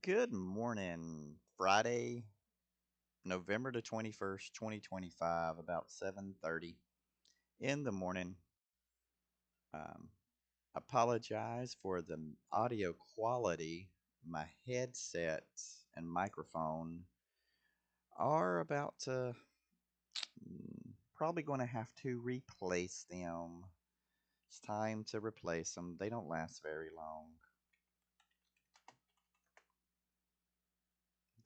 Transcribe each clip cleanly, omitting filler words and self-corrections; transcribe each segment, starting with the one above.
Good morning. Friday, November the 21st, 2025, about 7:30 in the morning. Um, Apologize for the audio quality. My headset and microphone are about to probably going to have to replace them. It's time to replace them. They don't last very long.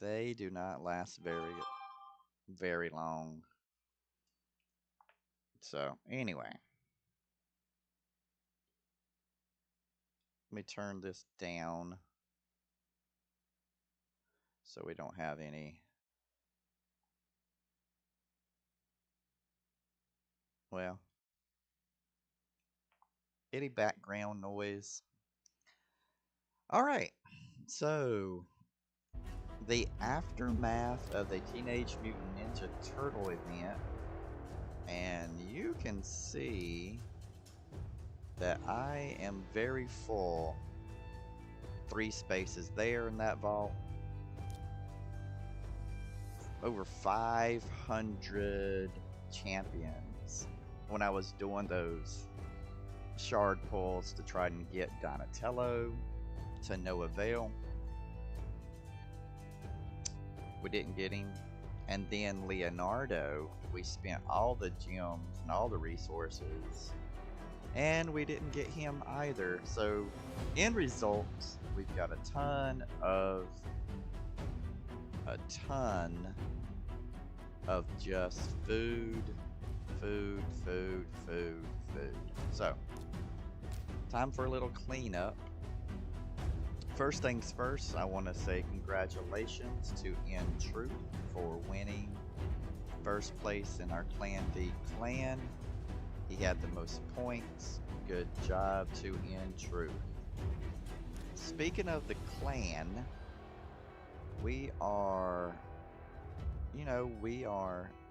They do not last very long. So, anyway, let me turn this down so we don't have well, any background noise. All right. So, the aftermath of the Teenage Mutant Ninja Turtle event, and you can see that I am very full. 3 spaces there in that vault. Over 500 champions when I was doing those shard pulls to try and get Donatello to no avail. We didn't get him. And then Leonardo, we spent all the gems and all the resources, and we didn't get him either. So, end result, we've got a ton of just food. So, time for a little cleanup. First things first, I want to say congratulations to N Truth for winning first place in our Clan v Clan. He had the most points. Good job to N Truth. Speaking of the clan, we are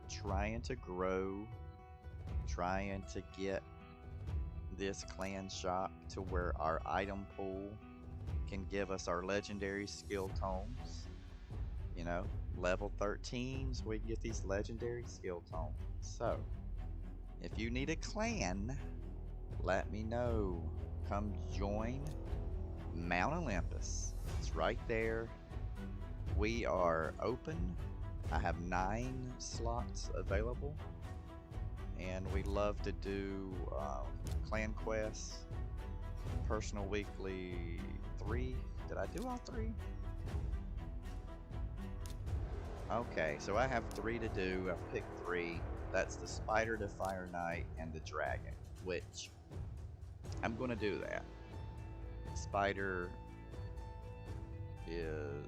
trying to grow, trying to get this clan shop to where our item pool can give us our legendary skill tomes. Level 13s, we can get these legendary skill tomes. So, if you need a clan, let me know. Come join Mount Olympus. It's right there. We are open. I have 9 slots available, and we love to do clan quests, personal weekly 3. Did I do all 3? Okay, so I have 3 to do. I've picked 3. That's the Spider, the Fire Knight, and the Dragon, which I'm going to do that. Spider is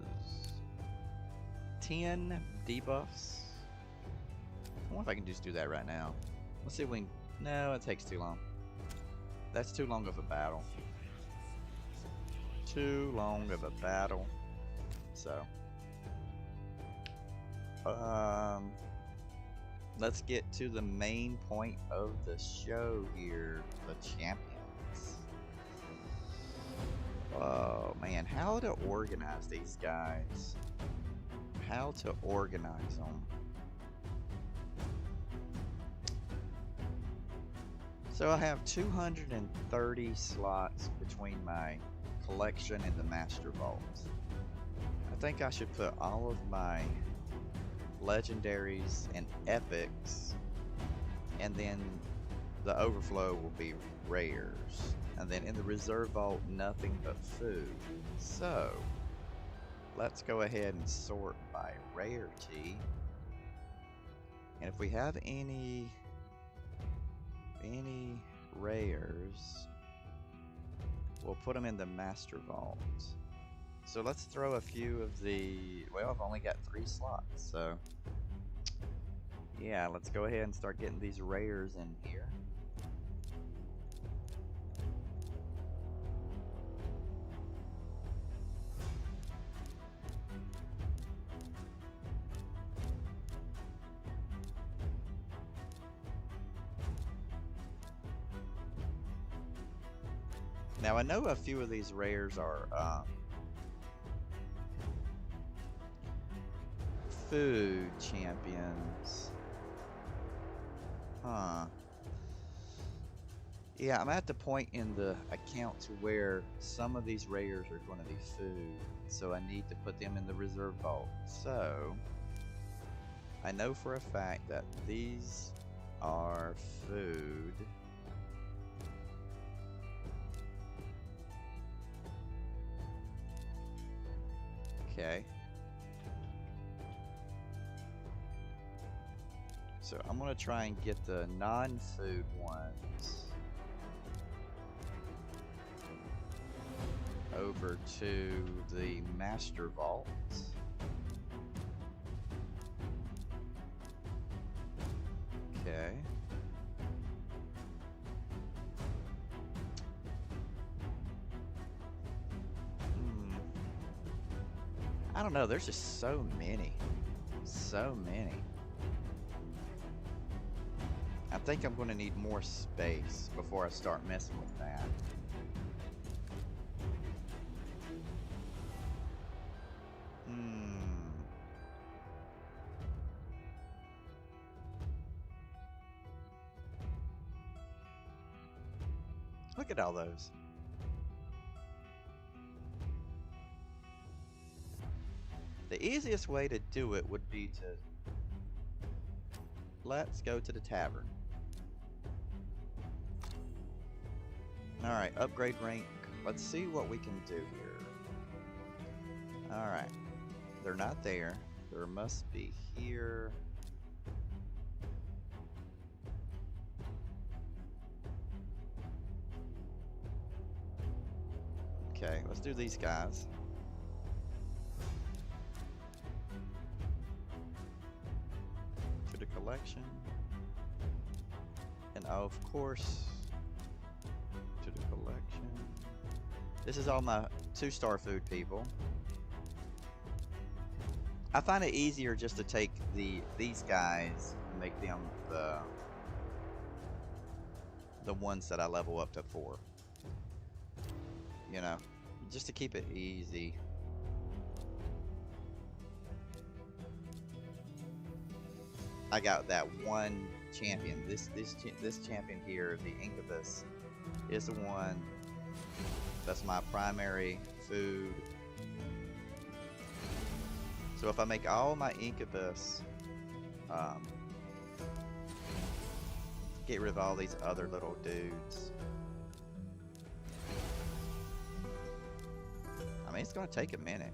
10 debuffs. I wonder if I can just do that right now. Let's see if we can... No, it takes too long. That's too long of a battle. Too long of a battle. So... let's get to the main point of the show here, the champions. Oh man, how to organize these guys. How to organize them. So I have 230 slots between my collection and the Master Vault. I think I should put all of my legendaries and epics, and then the overflow will be rares, and then in the reserve vault nothing but food. So let's go ahead and sort by rarity, and if we have any rares, we'll put them in the Master Vault. So let's throw a few of the... Well, I've only got 3 slots, so... Yeah, let's go ahead and start getting these rares in here. Now, I know a few of these rares are... food champions. Huh. Yeah, I'm at the point in the account to where some of these rares are going to be food, so I need to put them in the reserve vault. So, I know for a fact that these are food. Okay. So I'm going to try and get the non-food ones over to the Master Vault. Okay. I don't know, there's just so many. So many. I think I'm going to need more space before I start messing with that. Look at all those. The easiest way to do it would be to... Let's go to the tavern. Alright, upgrade rank. Let's see what we can do here. Alright. They're not there. There must be here. Okay, let's do these guys. To the collection. And of course, to the collection. This is all my 2-star food people. I find it easier just to take these guys and make them the ones that I level up to 4. You know, just to keep it easy. I got that one champion. This champion here, the Incubus, is the one that's my primary food. So if I make all my Incubus, get rid of all these other little dudes. I mean, it's gonna take a minute.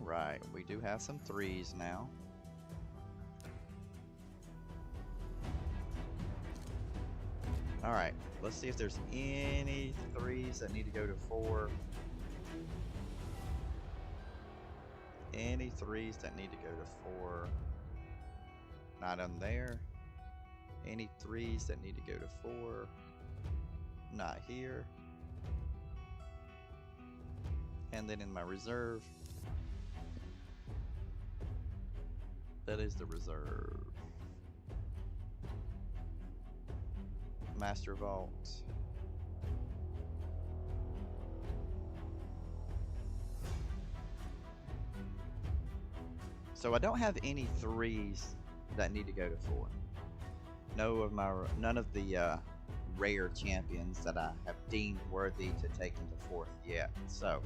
Right, we do have some 3s now. Alright, let's see if there's any 3s that need to go to 4. Any 3s that need to go to 4. Not on there. Any 3s that need to go to 4. Not here. And then in my reserve. That is the reserve. Master Vault. So I don't have any 3s that need to go to 4. None of the rare champions that I have deemed worthy to take into 4th yet. So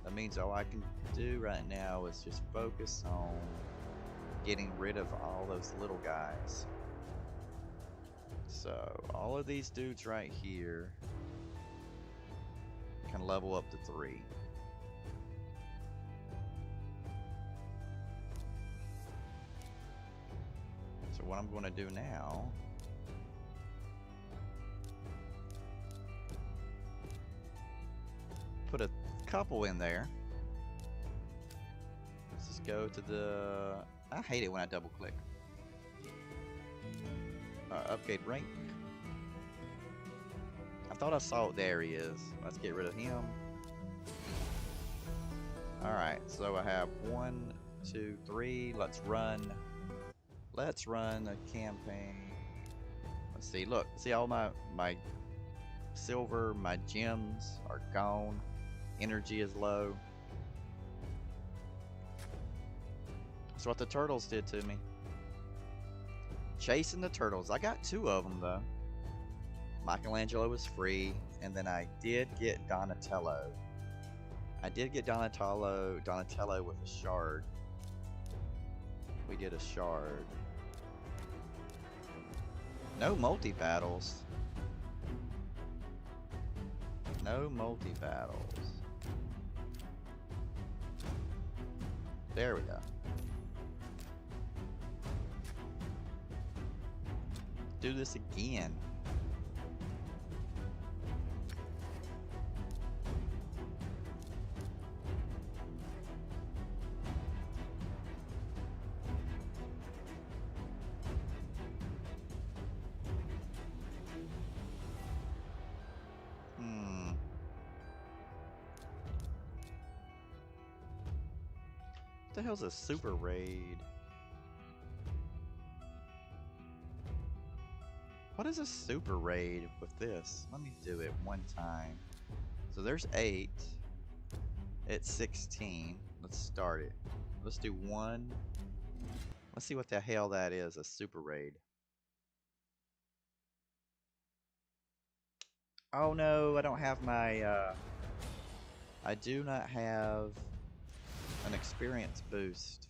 that means all I can do right now is just focus on getting rid of all those little guys. So all of these dudes right here can level up to 3. So what I'm going to do now put a couple in there. Let's just go to the... I hate it when I double click. Upgrade rank. I thought I saw it. There he is. Let's get rid of him. Alright, so I have 1, 2, 3. Let's run. Let's run a campaign. Let's see. Look, see all my silver, my gems are gone, energy is low. That's what the turtles did to me. Chasing the turtles. I got 2 of them though. Michelangelo was free, and then I did get Donatello. I did get Donatello with a shard. We did a shard. No multi-battles. No multi-battles. There we go. Do this again. What the hell's a super raid? What is a super raid with this? Let me do it one time. So there's 8. It's 16. Let's start it. Let's do 1. Let's see what the hell that is, a super raid. Oh no, I don't have my, I do not have an experience boost.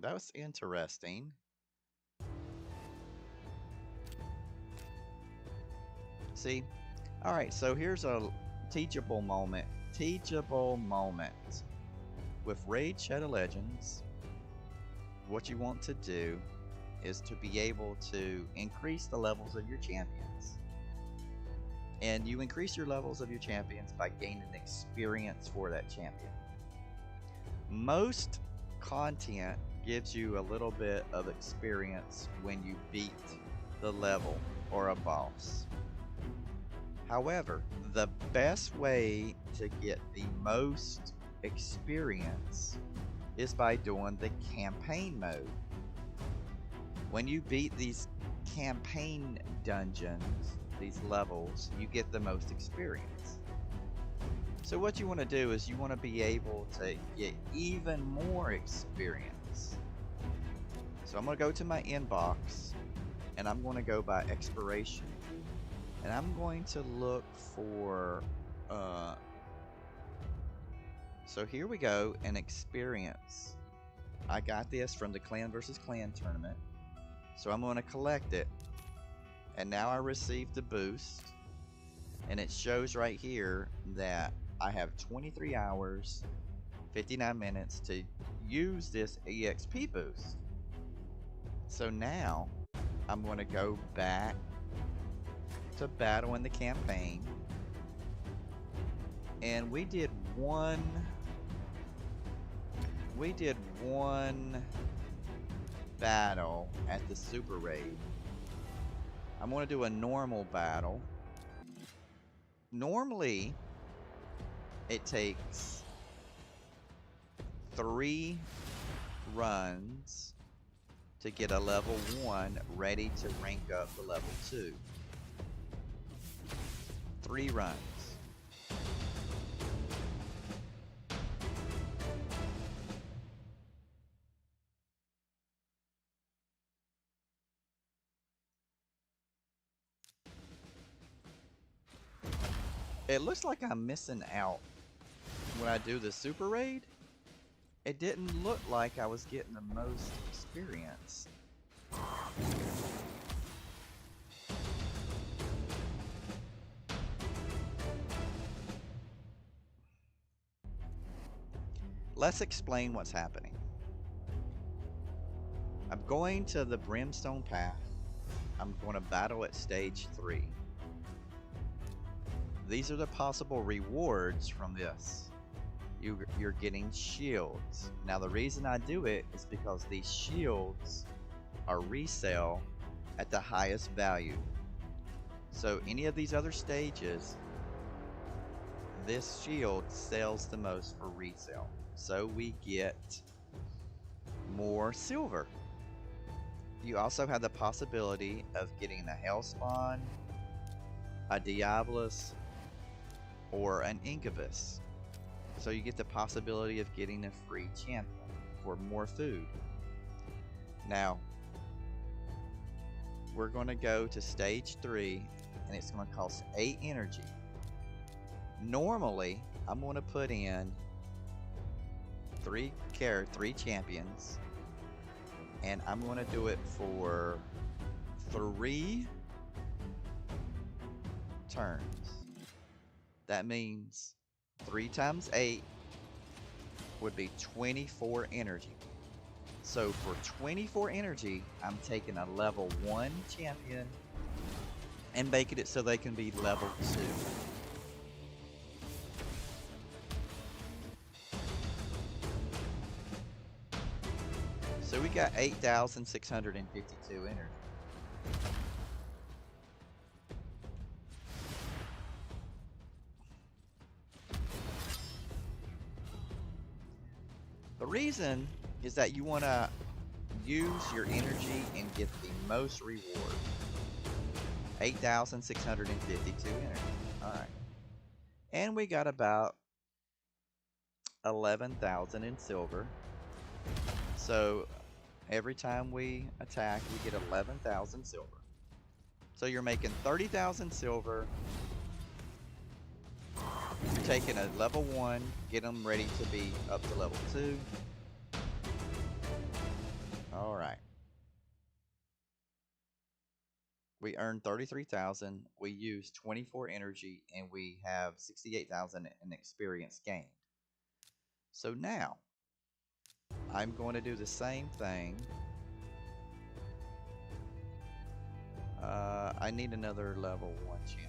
That was interesting. See? Alright, so here's a teachable moment. Teachable moment. With Raid Shadow Legends, what you want to do is to be able to increase the levels of your champions. And you increase your levels of your champions by gaining experience for that champion. Most content gives you a little bit of experience when you beat the level or a boss. However, the best way to get the most experience is by doing the campaign mode. When you beat these campaign dungeons, these levels, you get the most experience. So what you want to do is you want to be able to get even more experience. So I'm going to go to my inbox and I'm going to go by expiration. And I'm going to look for, so here we go, an experience. I got this from the Clan vs. Clan tournament. So I'm going to collect it. And now I received the boost. And it shows right here that I have 23 hours, 59 minutes to use this EXP boost. So now I'm going to go back to battle in the campaign. And we did one battle at the super raid. I'm going to do a normal battle. Normally it takes 3 runs to get a level 1 ready to rank up to level 2. 3 runs. It looks like I'm missing out when I do the super raid. It didn't look like I was getting the most experience. Let's explain what's happening. I'm going to the Brimstone Path. I'm going to battle at stage 3. These are the possible rewards from this. You're getting shields. Now the reason I do it is because these shields are resale at the highest value. So any of these other stages, this shield sells the most for resale. So we get more silver. You also have the possibility of getting a Hellspawn, a Diabolus, or an Incubus. So you get the possibility of getting a free champion for more food. Now, we're going to go to stage 3, and it's going to cost 8 energy. Normally, I'm going to put in 3 champions, and I'm going to do it for 3 turns. That means 3 times 8 would be 24 energy. So for 24 energy, I'm taking a level 1 champion and making it so they can be level 2. So we got 8,652 energy. The reason is that you want to use your energy and get the most reward. 8,652 energy. Alright. And we got about 11,000 in silver. So every time we attack, we get 11,000 silver. So you're making 30,000 silver. You're taking a level 1, get them ready to be up to level 2. Alright. We earned 33,000, we used 24 energy, and we have 68,000 in experience gained. So now, I'm going to do the same thing. I need another level 1 champion.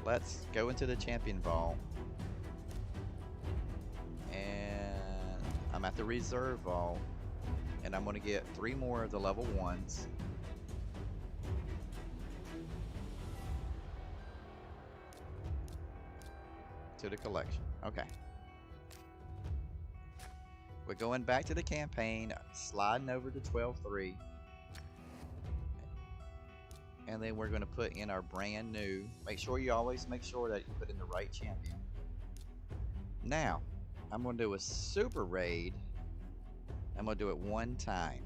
Let's go into the champion vault. And I'm at the reserve vault. And I'm going to get 3 more of the level 1s. To the collection. Okay. We're going back to the campaign, sliding over to 12-3. And then we're going to put in our brand new. Always make sure that you put in the right champion. Now, I'm going to do a super raid. I'm going to do it 1 time.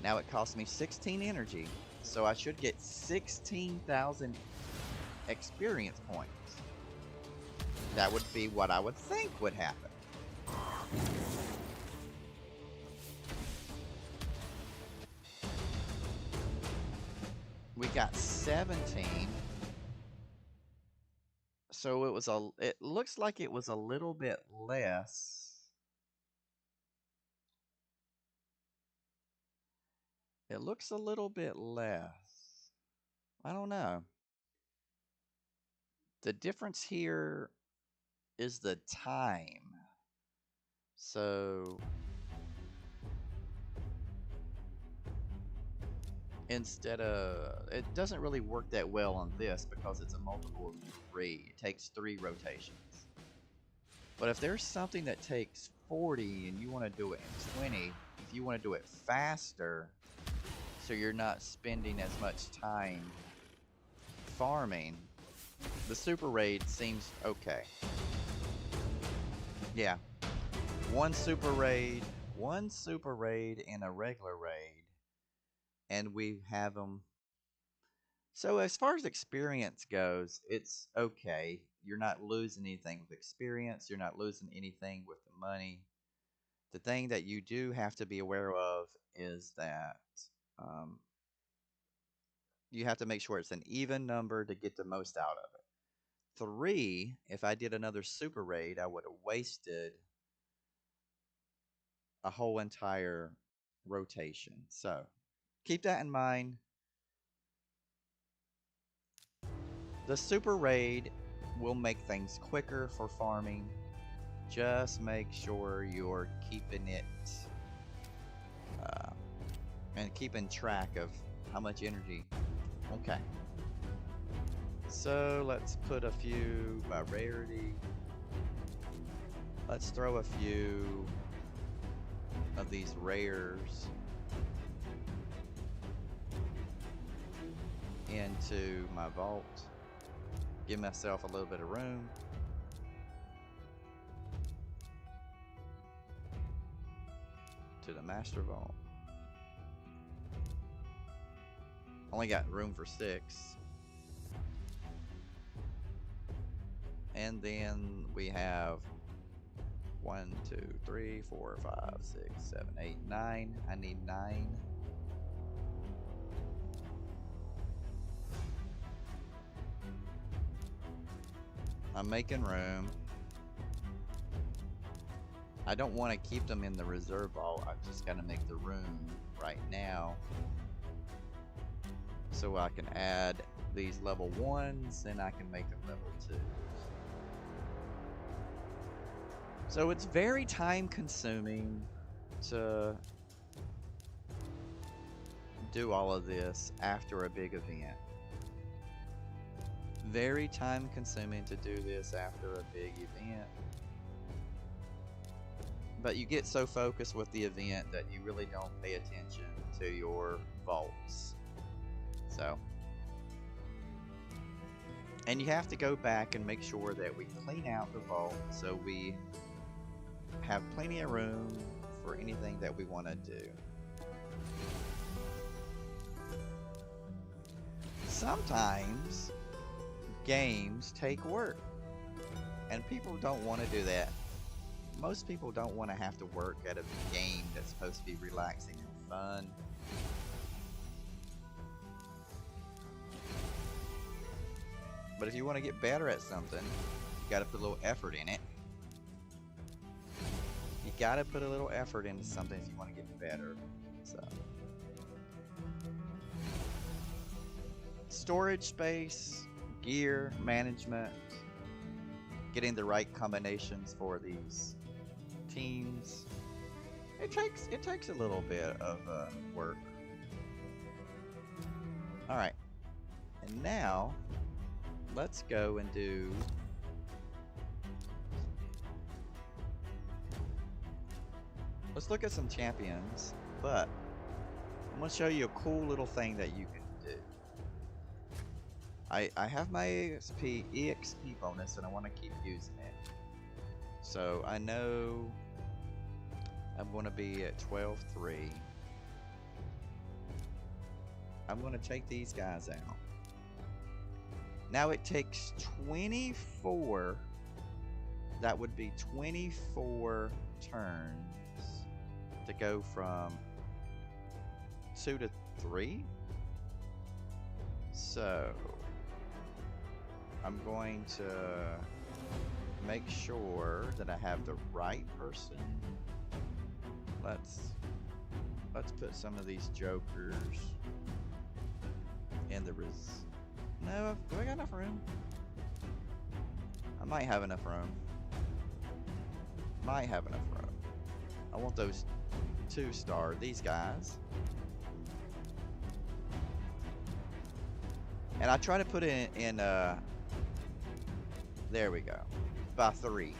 Now it costs me 16 energy, so I should get 16,000 experience points. That would be what I would think would happen. We got 17. So it looks like it was a little bit less. It looks a little bit less. I don't know. The difference here is the time. So it doesn't really work that well on this because it's a multiple of 3. It takes 3 rotations. But if there's something that takes 40 and you want to do it in 20, if you want to do it faster, so you're not spending as much time farming, the super raid seems okay. Yeah. One super raid, and a regular raid, and we have them. So as far as experience goes, it's okay. You're not losing anything with experience. You're not losing anything with the money. The thing that you do have to be aware of is that you have to make sure it's an even number to get the most out of it. 3, if I did another super raid, I would have wasted a whole entire rotation. So keep that in mind. The super raid will make things quicker for farming. Just make sure you're keeping it and keeping track of how much energy. Okay. So let's put a few by rarity. Let's throw a few of these rares into my vault. Give myself a little bit of room. To the master vault. Only got room for 6. And then we have 1, 2, 3, 4, 5, 6, 7, 8, 9. I need 9. I'm making room. I don't want to keep them in the reserve vault. I've just got to make the room right now so I can add these level 1s and I can make them level 2s. So it's very time consuming to do all of this after a big event. Very time consuming to do this after a big event. But you get so focused with the event that you really don't pay attention to your vaults. So, and you have to go back and make sure that we clean out the vault so we have plenty of room for anything that we want to do. Sometimes games take work, and people don't want to do that. Most people don't want to have to work at a game that's supposed to be relaxing and fun. But if you want to get better at something, you got to put a little effort in it. You got to put a little effort into something if you want to get better. So, storage space, gear management, getting the right combinations for these teams. It takes a little bit of work. All right, and now let's go and do let's look at some champions, but I'm gonna show you a cool little thing that you can do. I have my EXP bonus and I want to keep using it. So I know I'm going to be at 12-3. I'm going to take these guys out. Now it takes 24, that would be 24 turns to go from 2 to 3. So I'm going to make sure that I have the right person. Let's put some of these jokers in the No, do I got enough room? I might have enough room. Might have enough room. I want those 2-star, these guys. And I try to put it in there we go. By 3.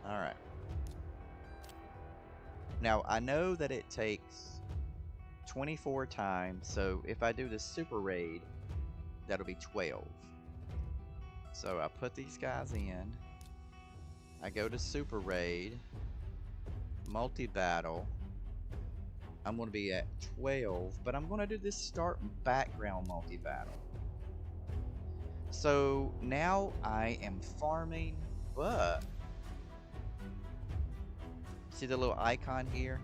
Alright. Now, I know that it takes 24 times, so if I do the super raid, that'll be 12. So I put these guys in. I go to super raid, multi-battle. I'm going to be at 12, but I'm going to do this start background multi-battle. So now I am farming, but see the little icon here?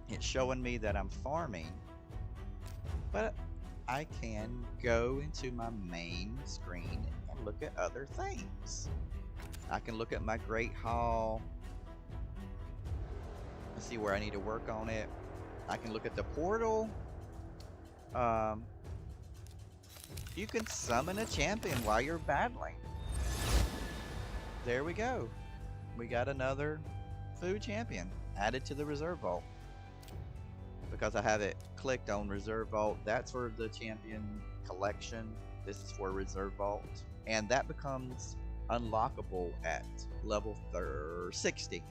It's showing me that I'm farming, but I can go into my main screen and look at other things. I can look at my Great Hall. Let's see where I need to work on it. I can look at the portal. You can summon a champion while you're battling. There we go. We got another food champion added to the reserve vault. Because I have it clicked on reserve vault, that's for the champion collection. This is for reserve vault. And that becomes unlockable at level 60.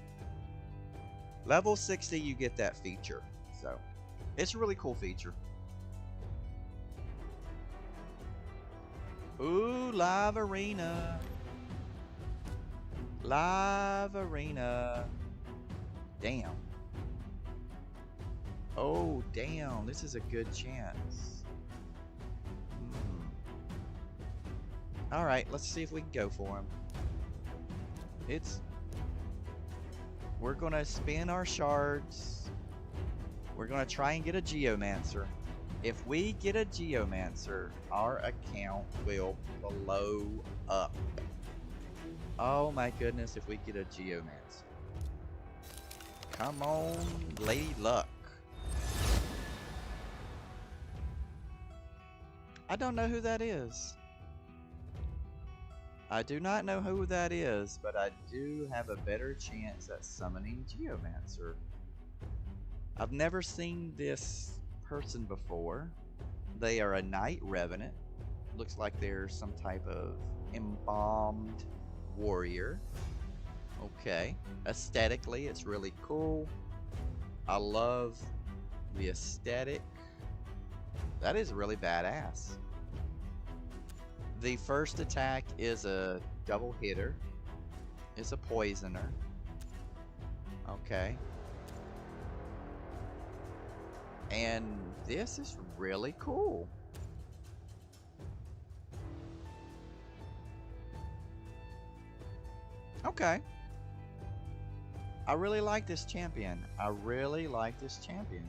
Level 60, you get that feature. So, it's a really cool feature. Ooh, Live Arena. Live Arena. Damn. Oh, damn. This is a good chance. Alright, let's see if we can go for him. We're gonna spin our shards. We're gonna try and get a Geomancer. If we get a Geomancer, our account will blow up. Oh my goodness, if we get a Geomancer. Come on, Lady Luck. I don't know who that is. I do not know who that is, but I do have a better chance at summoning Geomancer. I've never seen this person before. They are a Night Revenant. Looks like they're some type of embalmed warrior. Okay. Aesthetically, it's really cool. I love the aesthetic. That is really badass. The first attack is a double hitter. It's a poisoner. Okay. And this is really cool. Okay. I really like this champion. I really like this champion.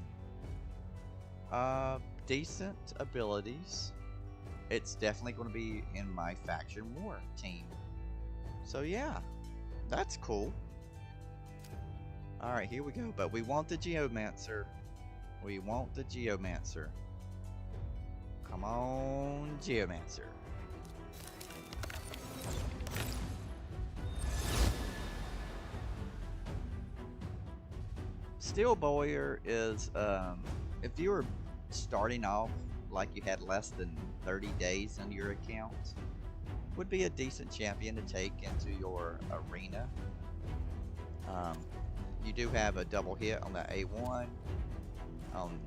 Decent abilities. It's definitely going to be in my faction war team. So yeah, that's cool. Alright, here we go. But we want the Geomancer. We want the Geomancer. Come on, Geomancer. Steel Bowyer is, if you were starting off like you had less than 30 days on your account, would be a decent champion to take into your arena. You do have a double hit on the A1, on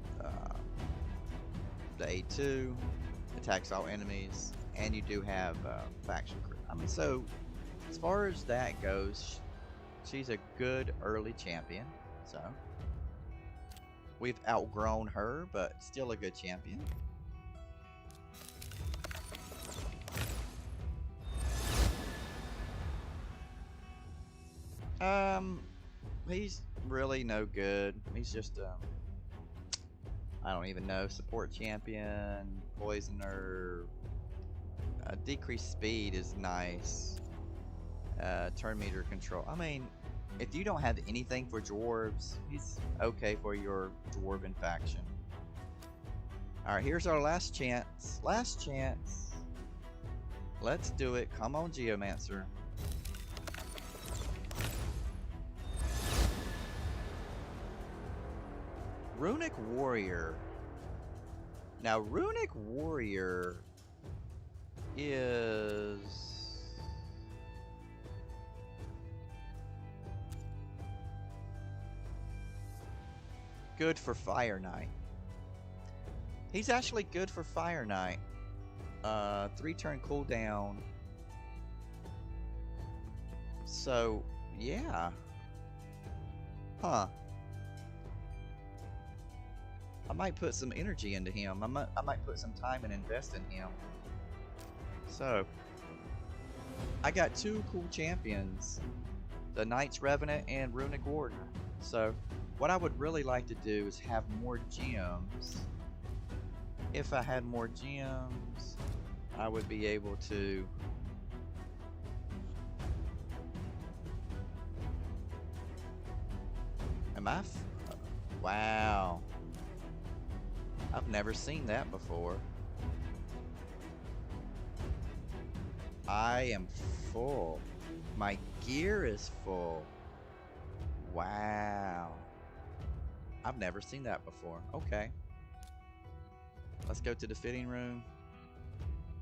the A2, attacks all enemies, and you do have faction crit. I mean, so as far as that goes, she's a good early champion. So we've outgrown her, but still a good champion. He's really no good. He's just I don't even know, support champion, poisoner. Decreased speed is nice. Turn meter control. I mean, if you don't have anything for dwarves, he's okay for your dwarven faction. Alright, here's our last chance. Last chance. Let's do it. Come on, Geomancer. Runic Warrior. Now, Runic Warrior is... good for Fire Knight. He's actually good for Fire Knight. 3-turn cooldown. So, yeah. Huh. I might put some energy into him. I might put some time and invest in him. So, I got two cool champions. The Knight's Revenant and Runic Warrior. So, what I would really like to do is have more gems. If I had more gems, I would be able to... Wow. I've never seen that before. I am full. My gear is full. Wow. I've never seen that before. Okay. Let's go to the fitting room.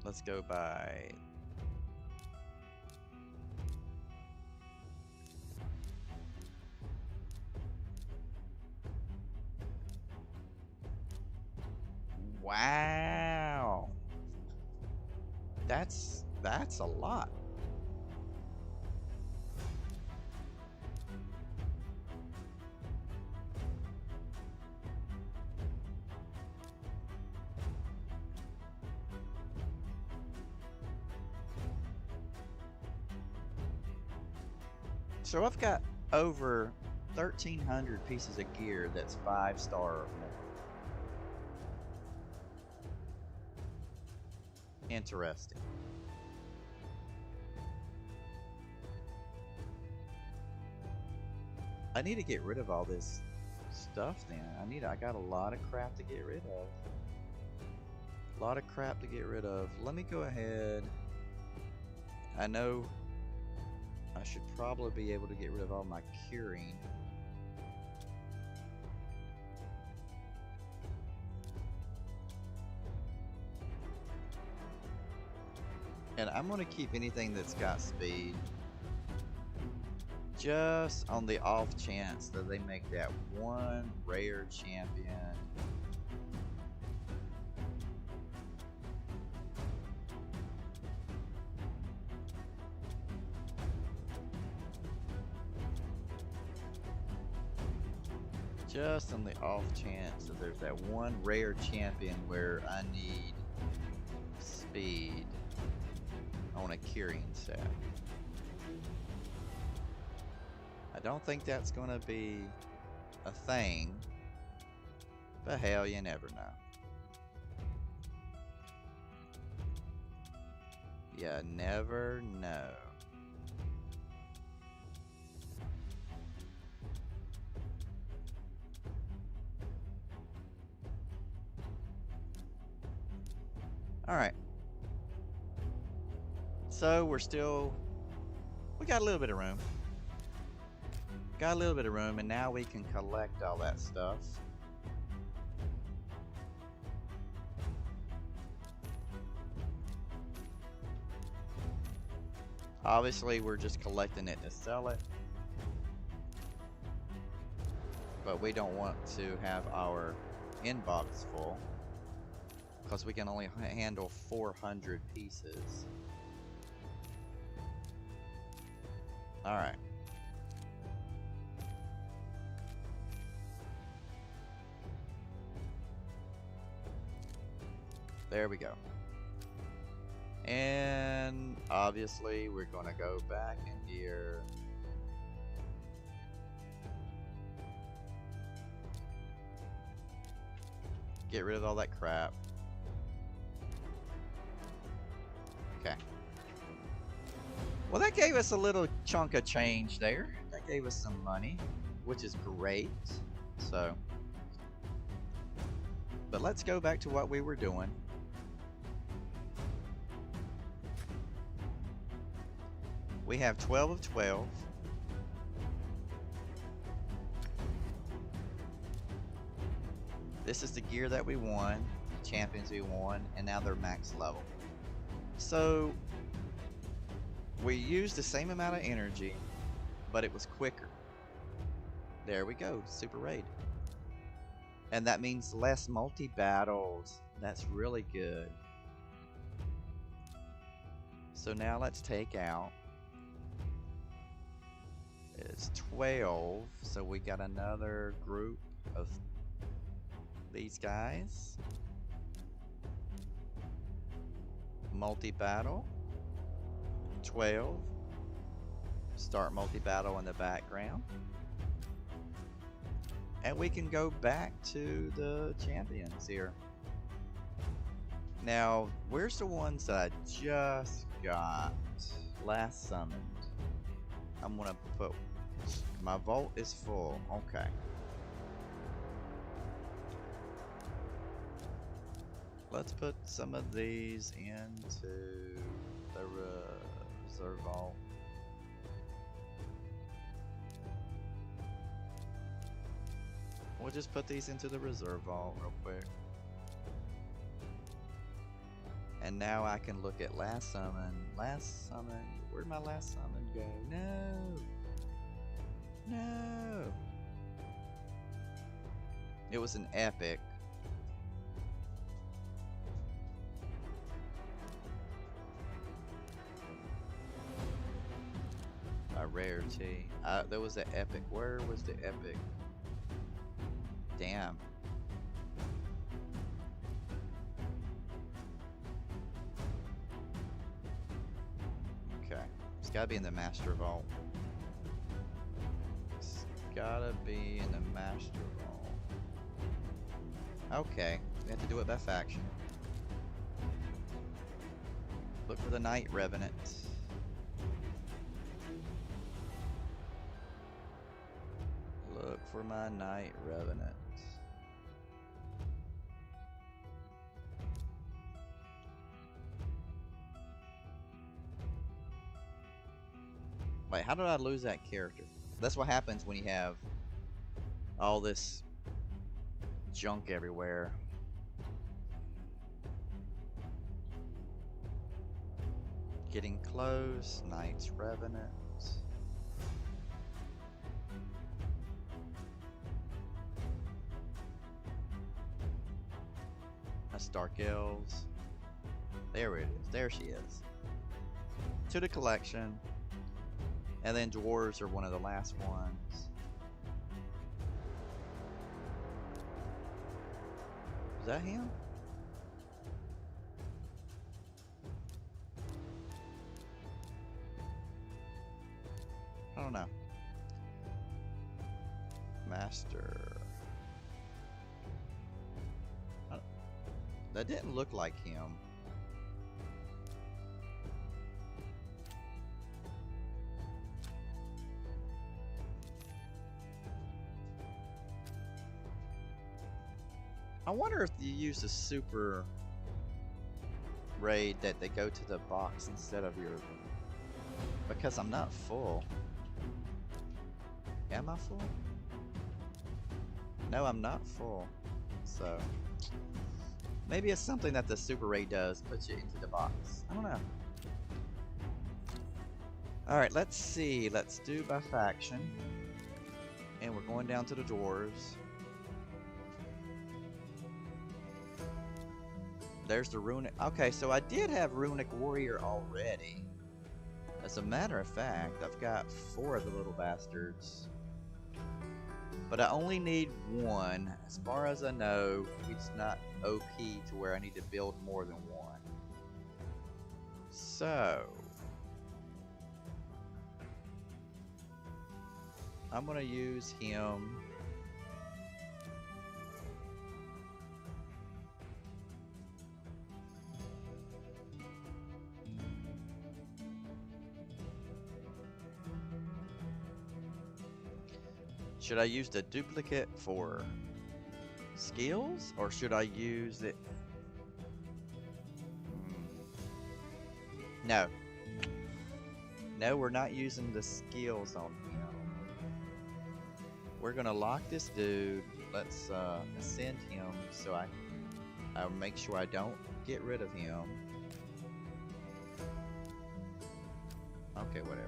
Let's go by... Wow. That's a lot. So I've got over 1,300 pieces of gear that's 5-star or more. Interesting. I need to get rid of all this stuff then. I got a lot of crap to get rid of. A lot of crap to get rid of. Let me go ahead. I know I should probably be able to get rid of all my curing. And I'm going to keep anything that's got speed. Just on the off chance that they make that one rare champion. Just on the off chance that there's that one rare champion where I need speed on a curing set. I don't think that's going to be a thing, but hell, you never know. You never know. Alright. So we got a little bit of room. Got a little bit of room, and now we can collect all that stuff. Obviously, we're just collecting it to sell it. But we don't want to have our inbox full, because we can only handle 400 pieces. Alright. There we go. And obviously we're gonna go back in here. Get rid of all that crap. Okay. Well, that gave us a little chunk of change there. That gave us some money, which is great. So, but let's go back to what we were doing. We have 12 of 12. This is the gear that we won, the champions we won, and now they're max level. So we used the same amount of energy, but it was quicker. There we go, super raid. And that means less multi-battles. That's really good. So now let's take out. It's 12, so we got another group of these guys. Multi-battle. 12. Start multi-battle in the background. And we can go back to the champions here. Now, where's the ones that I just got last summoned? I'm gonna put... My vault is full. Okay. Let's put some of these into the reserve vault. We'll just put these into the reserve vault real quick. And now I can look at last summon. Last summon. Where'd my last summon go? No! No! It was an epic. A rarity. There was an epic. Where was the epic? Damn. Okay. It's gotta be in the Master Vault. It's gotta be in the Master Vault. Okay. We have to do it by faction. Look for the Night Revenant. Look for my Night Revenant. Wait, how did I lose that character? That's what happens when you have all this junk everywhere. Getting close. Knight's Revenant. That's Dark Elves. There it is. There she is. To the collection. And then dwarves are one of the last ones. Is that him? I don't know. Master. That didn't look like him. I wonder if you use a super raid that they go to the box instead of your... Because I'm not full. Am I full? No, I'm not full. So... maybe it's something that the super raid does, puts you into the box. I don't know. Alright, let's see. Let's do by faction. And we're going down to the dwarves. There's the runic. Okay, so I did have runic warrior already. As a matter of fact, I've got 4 of the little bastards. But I only need 1. As far as I know, it's not OP to where I need to build more than 1. So... I'm gonna use him. Should I use the duplicate for skills, or should I use it? No. No, we're not using the skills on him. We're gonna lock this dude. Let's ascend him so I'll make sure I don't get rid of him. Okay, whatever.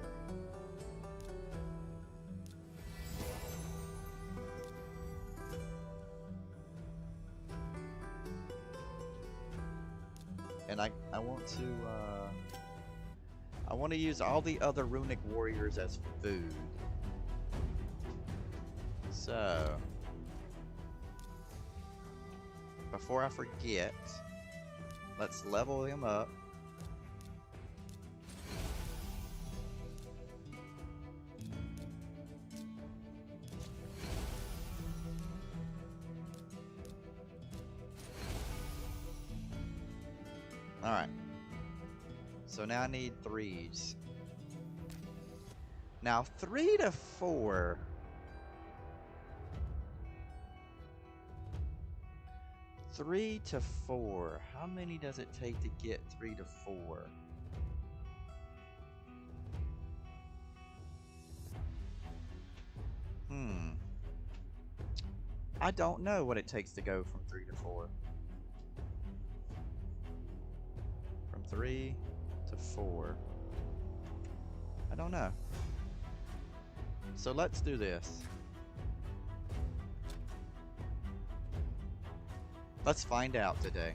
And I want to use all the other runic warriors as food. So before I forget, let's level him up. Alright. So now I need 3s. Now 3 to 4. Three to 4. How many does it take to get 3 to 4? Hmm. I don't know what it takes to go from 3 to 4. From 3 to 4. I don't know. So let's do this. Let's find out today.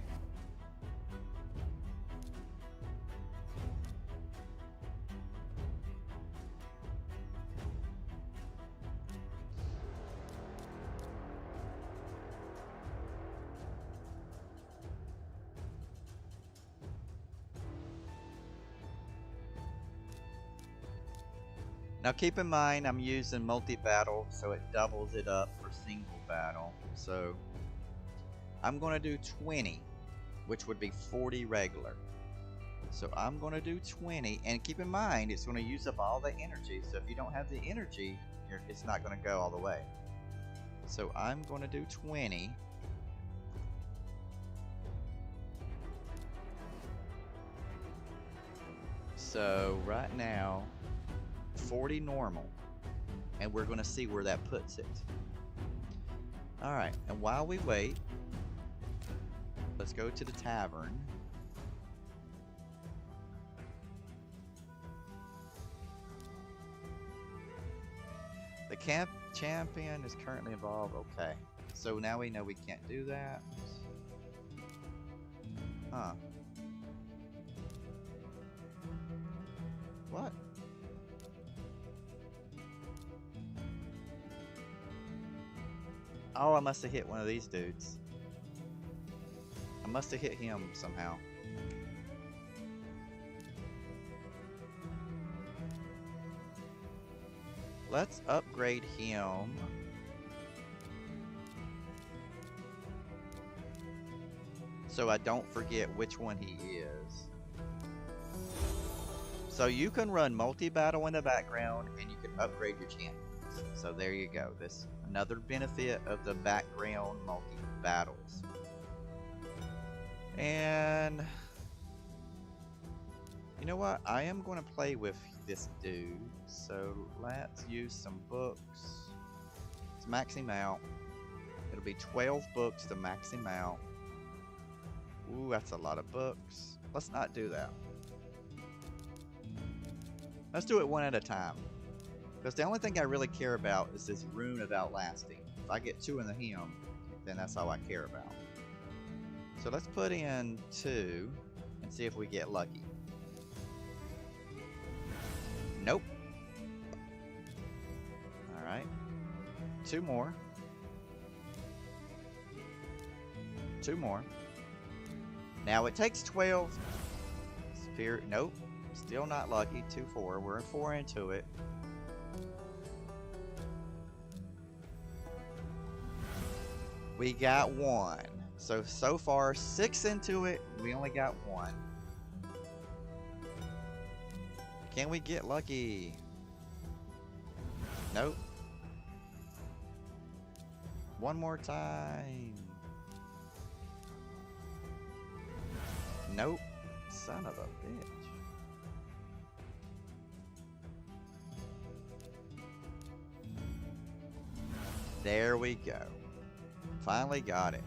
Now keep in mind I'm using multi-battle, so it doubles it up for single battle. So I'm going to do 20, which would be 40 regular. So I'm going to do 20, and keep in mind it's going to use up all the energy. So if you don't have the energy, it's not going to go all the way. So I'm going to do 20. So right now, 40 normal, and we're going to see where that puts it. Alright, and while we wait, let's go to the tavern. The camp champion is currently involved. Okay, so now we know we can't do that. Huh. What? Oh, I must have hit one of these dudes. I must have hit him somehow. Let's upgrade him. So I don't forget which one he is. So you can run multi-battle in the background and you can upgrade your champions. So there you go. This another benefit of the background multi-battles. And you know what? I am going to play with this dude. So let's use some books. Let's max him out. It'll be 12 books to max him out. Ooh, that's a lot of books. Let's not do that. Let's do it one at a time. Because the only thing I really care about is this Rune of Outlasting. If I get 2 in the hymn, then that's all I care about. So let's put in 2 and see if we get lucky. Nope. Alright. 2 more. 2 more. Now it takes 12. Spirit. Nope. Still not lucky. 2-4. We're 4 into it. We got 1. So far 6 into it. We only got 1. Can we get lucky? Nope. One more time. Nope. Son of a bitch. There we go. Finally got it.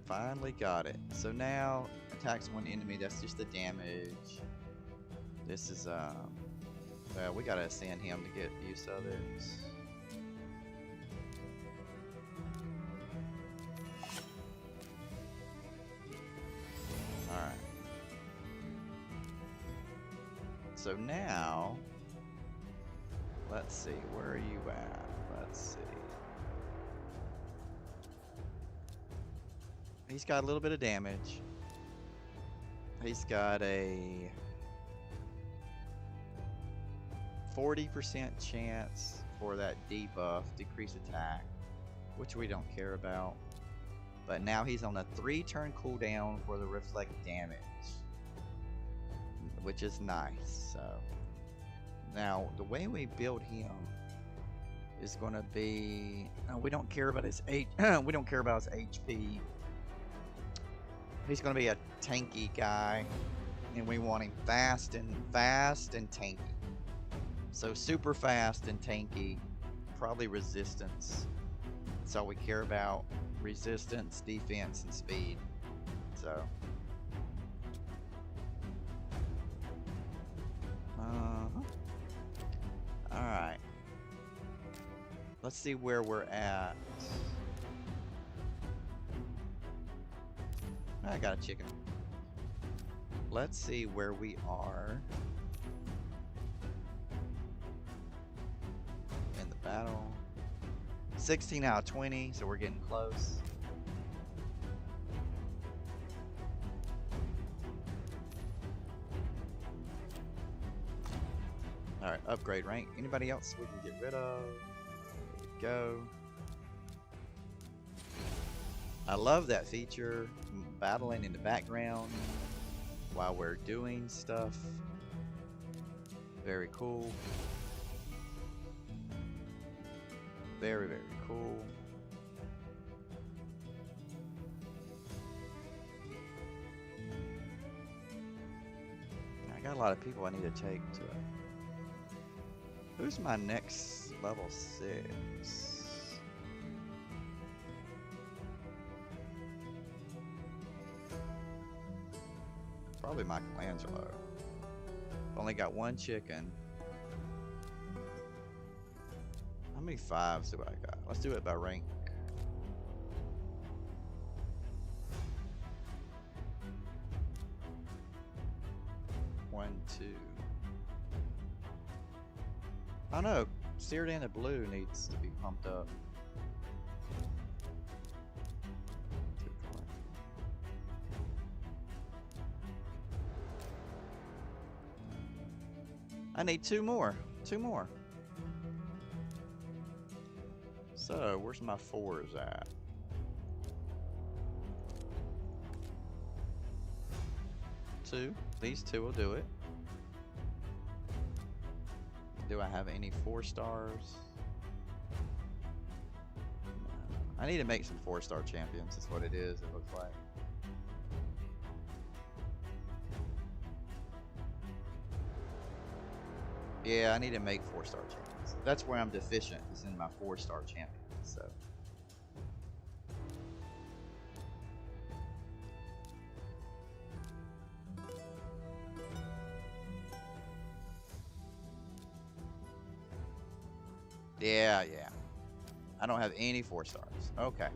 Finally got it. So now attacks one enemy. That's just the damage. This is well, we gotta ascend him to get use of this. Alright. So now let's see, where are you at? Let's see. He's got a little bit of damage. He's got a 40% chance for that debuff, decrease attack, which we don't care about. But now he's on a 3-turn cooldown for the reflect damage, which is nice. So now the way we build him is going to be we don't care about his we don't care about his HP. He's going to be a tanky guy, and we want him fast and tanky. So super fast and tanky, probably resistance. That's all we care about. Resistance, defense, and speed. So. Alright. Let's see where we're at. I got a chicken. Let's see where we are in the battle. 16 out of 20, so we're getting close. Alright, upgrade rank. Anybody else we can get rid of? There we go. I love that feature, battling in the background while we're doing stuff. Very cool. Very, very cool. I got a lot of people I need to take to. Who's my next level 6? Probably Michelangelo. Only got one chicken. How many 5s do I got? Let's do it by rank. One, 2. I don't know. Cyrodiil Blue needs to be pumped up. I need 2 more. 2 more. So, where's my 4s at? Two. These 2 will do it. Do I have any 4 stars? No. I need to make some 4-star champions. That's what it is, it looks like. Yeah, I need to make 4-star champions. That's where I'm deficient, is in my 4-star champions, so. Yeah. I don't have any 4 stars. Okay.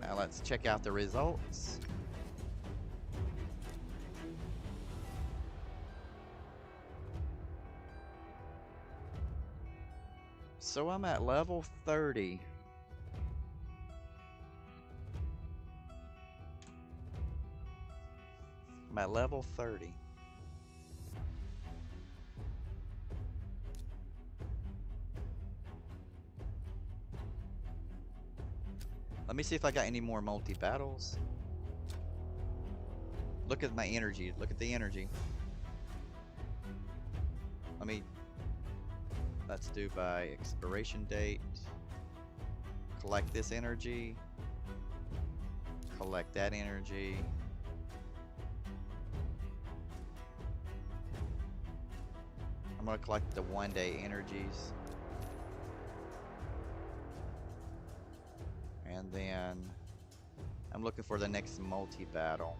Now let's check out the results. So I'm at level 30. I'm at level 30. Let me see if I got any more multi-battles. Look at my energy. Look at the energy. Let's do by expiration date. Collect this energy. Collect that energy. I'm gonna collect the 1-day energies. And then I'm looking for the next multi-battle.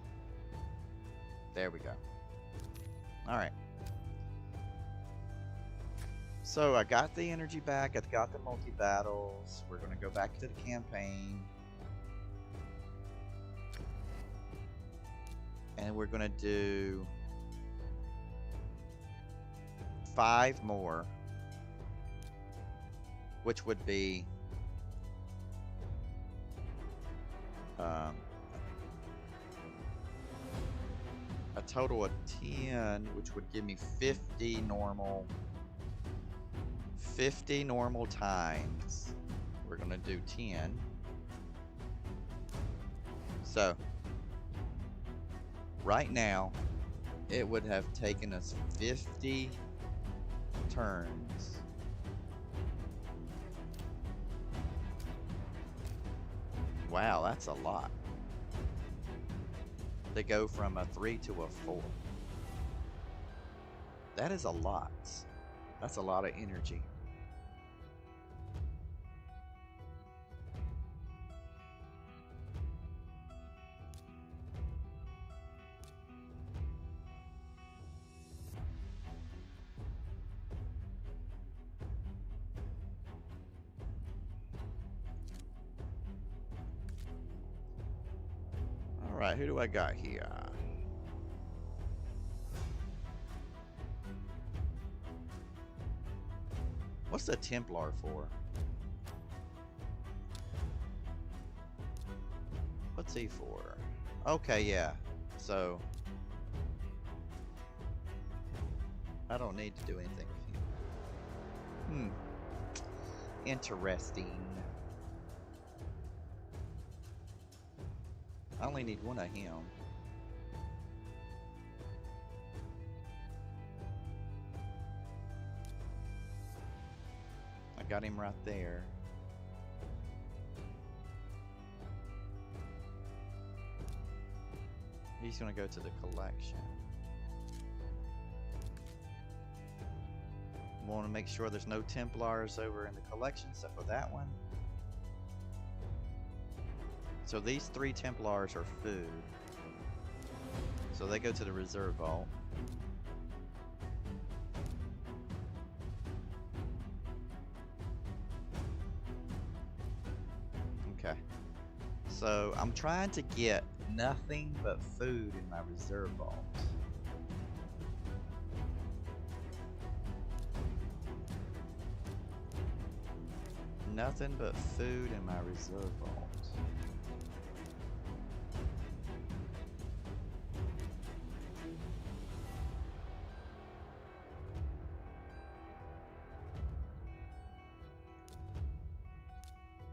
There we go. Alright. So I got the energy back, I've got the multi-battles. We're gonna go back to the campaign. And we're gonna do 5 more. Which would be a total of 10, which would give me 50 normal times. We're gonna do 10. So right now it would have taken us 50 turns Wow, that's a lot. They go from a 3 to a 4. That is a lot. That's a lot of energy. All right, who do I got here? What's the Templar for? What's he for? Okay, yeah. So I don't need to do anything with him. Interesting. I only need one of him. I got him right there. He's gonna go to the collection. Want to make sure there's no Templars over in the collection except for that one. So these 3 Templars are food. So they go to the reserve vault. Okay. So I'm trying to get nothing but food in my reserve vault. Nothing but food in my reserve vault.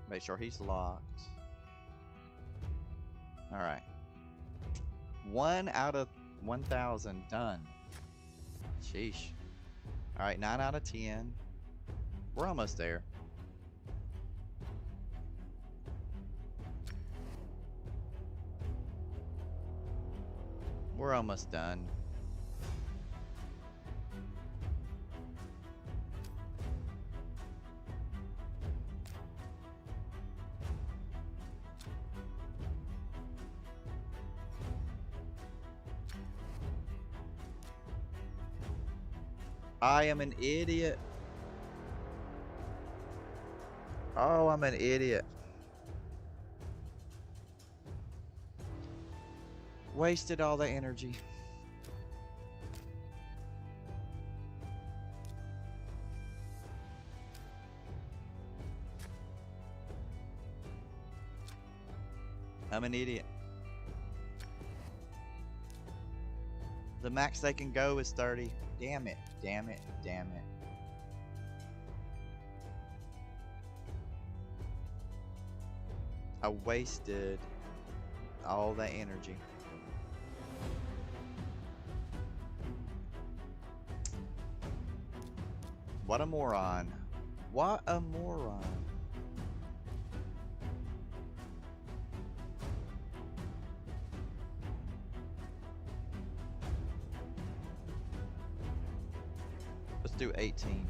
Make sure he's locked. Alright. 1 out of 1,000 done. Sheesh. Alright, 9 out of 10. We're almost there. We're almost done. I am an idiot. Oh, I'm an idiot. Wasted all the energy. I'm an idiot. The max they can go is 30. Damn it, damn it, damn it. I wasted all that energy. What a moron. What a moron. Let's do 18,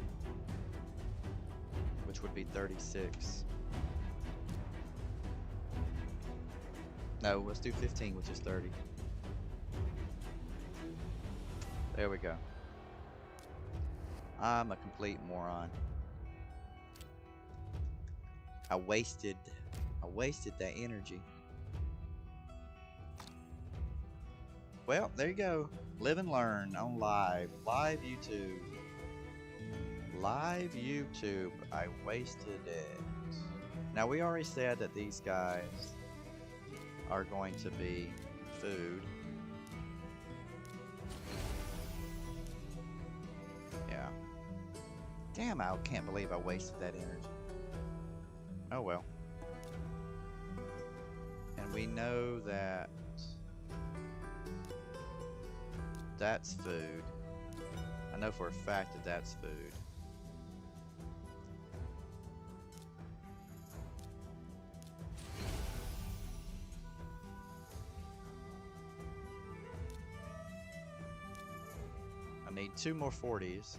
which would be 36. No, let's do 15, which is 30. There we go. I'm a complete moron. I wasted that energy. Well, there you go. Live and learn on live YouTube. Live YouTube. I wasted it. Now we already said that these guys are going to be food. Yeah. Damn, I can't believe I wasted that energy. Oh well. And we know that that's food. I know for a fact that that's food. I need 2 more 40s.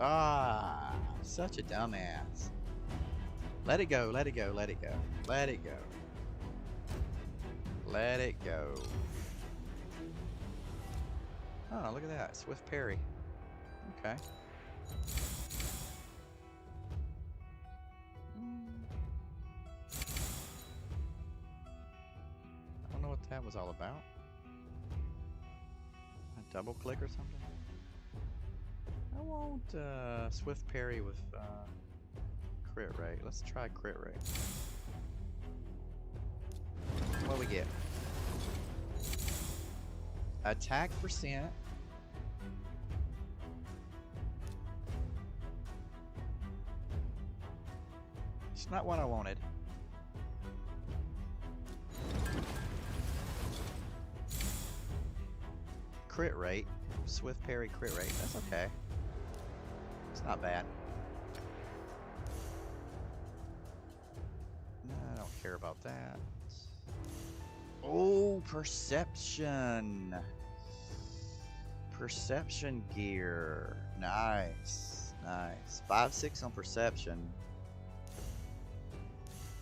Ah, such a dumbass. Let it go, let it go, let it go, let it go. Let it go. Oh, look at that. Swift parry. Okay. I don't know what that was all about. A double click or something? I won't swift parry with crit rate. Let's try crit rate. What do we get? Attack percent. It's not what I wanted. Crit rate. Swift parry crit rate. That's okay. It's not bad. No, I don't care about that. Oh, perception. Perception gear. Nice. Nice. 5/6 on perception.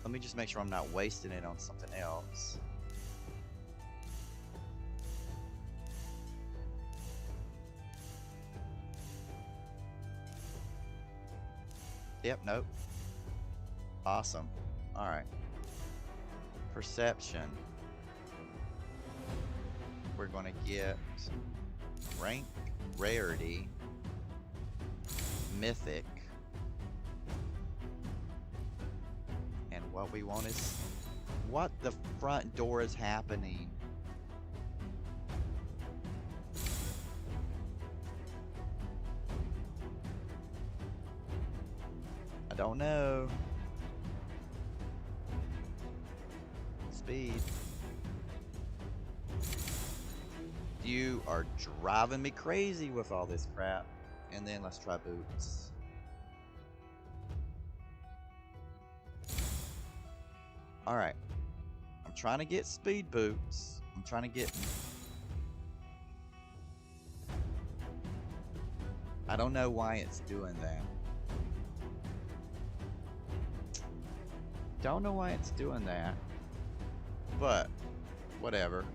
Let me just make sure I'm not wasting it on something else. Yep, nope. Awesome. Alright. Perception. We're gonna get rank, rarity, mythic. And what we want is... What the front door is happening? I don't know. Speed. You are driving me crazy with all this crap. And then let's try boots. Alright. I'm trying to get speed boots. I'm trying to get... I don't know why it's doing that. Don't know why it's doing that. But, whatever.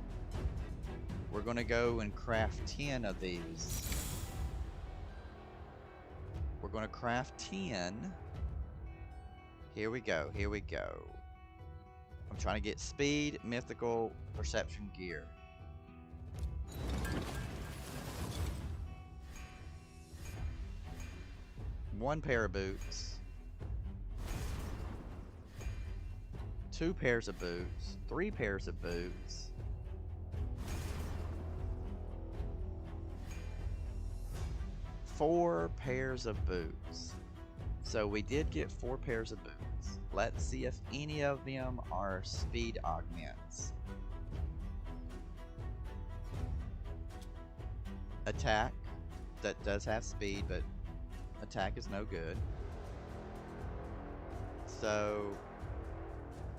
We're gonna go and craft 10 of these. We're gonna craft 10. Here we go, here we go. I'm trying to get speed, mythical, perception gear. One pair of boots. 2 pairs of boots. 3 pairs of boots. 4 pairs of boots. So we did get 4 pairs of boots. Let's see if any of them are speed augments. Attack. That does have speed, but attack is no good. So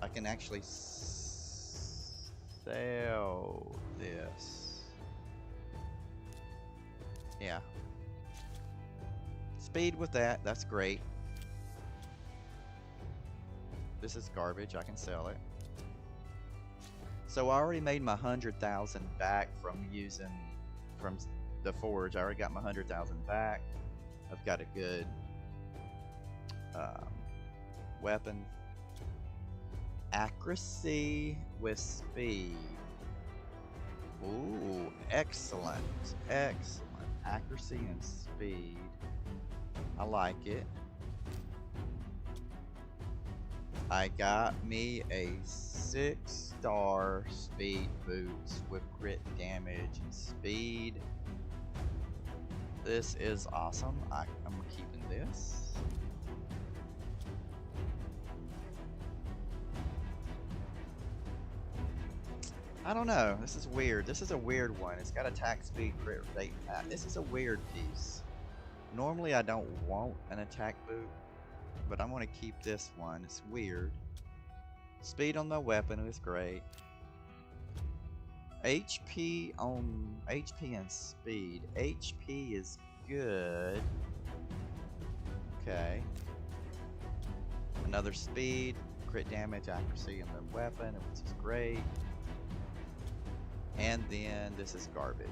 I can actually sell this. Yeah. Speed with that, that's great. This is garbage, I can sell it. So I already made my 100,000 back from using, from the forge. I already got my 100,000 back. I've got a good weapon. Accuracy with speed. Ooh, excellent, excellent. Accuracy and speed. I like it. I got me a 6-star speed boots with crit damage and speed. This is awesome. I'm keeping this. I don't know. This is weird. This is a weird one. It's got attack speed, crit rate. This is a weird piece. Normally I don't want an attack boot, but I'm going to keep this one. It's weird. Speed on the weapon is great. HP on HP and speed. HP is good. Okay. Another speed, crit damage, accuracy in the weapon, which is great. And then this is garbage.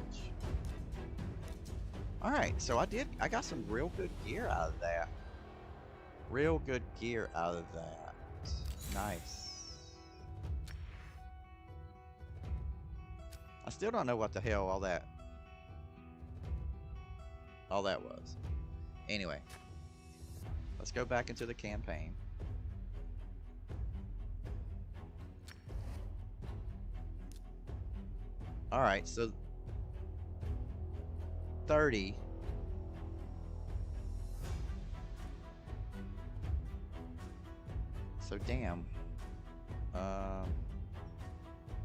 Alright, so I got some real good gear out of that. Real good gear out of that. Nice. I still don't know what the hell all that was. Anyway, let's go back into the campaign. Alright, so 30. So damn. I'm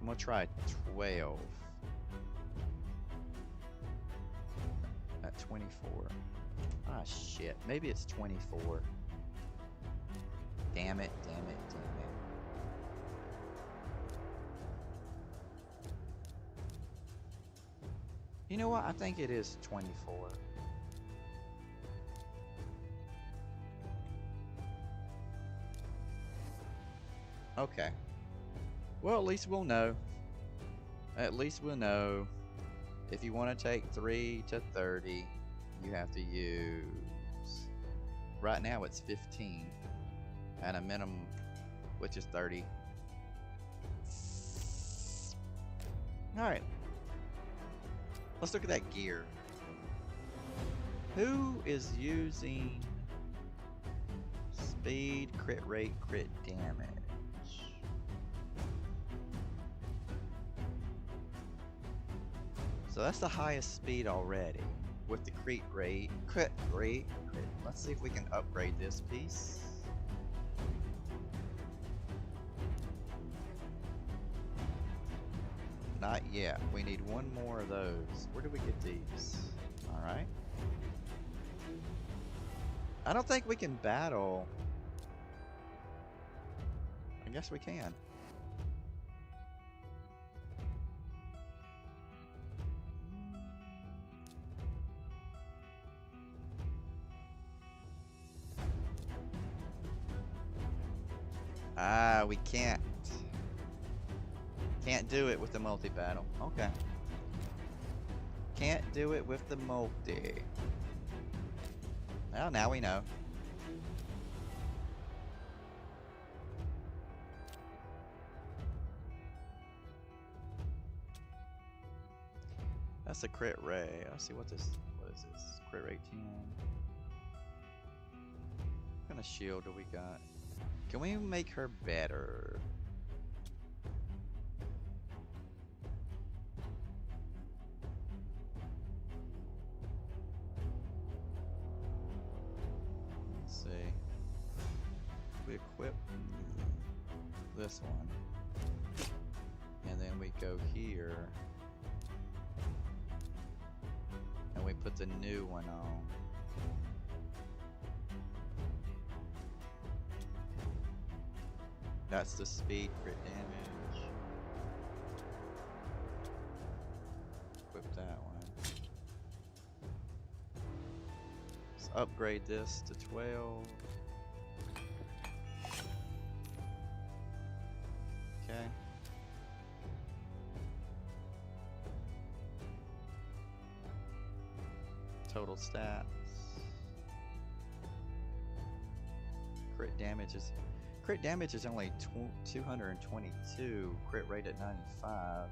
gonna try 12. At 24. Ah shit. Maybe it's 24. Damn it, damn it, damn it. You know what? I think it is 24. Okay. Well, at least we'll know. At least we'll know. If you want to take 3 to 30, you have to use... Right now it's 15. At a minimum, which is 30. Alright. Let's look at that gear. Who is using speed, crit rate, crit damage? So that's the highest speed already with the crit rate. Let's see if we can upgrade this piece. Not yet. We need one more of those. Where do we get these? Alright. I don't think we can battle. I guess we can. Ah, we can't. Can't do it with the multi-battle. Okay. Can't do it with the multi. Well, now we know. That's a crit ray. Let's see what is this? Crit rate 10. What kind of shield do we got? Can we make her better? Let's see. We equip this one. And then we go here. And we put the new one on. That's the speed crit damage. Equip that one. Let's upgrade this to 12. Okay. Total stats. Crit damage is only 222. Crit rate at 95.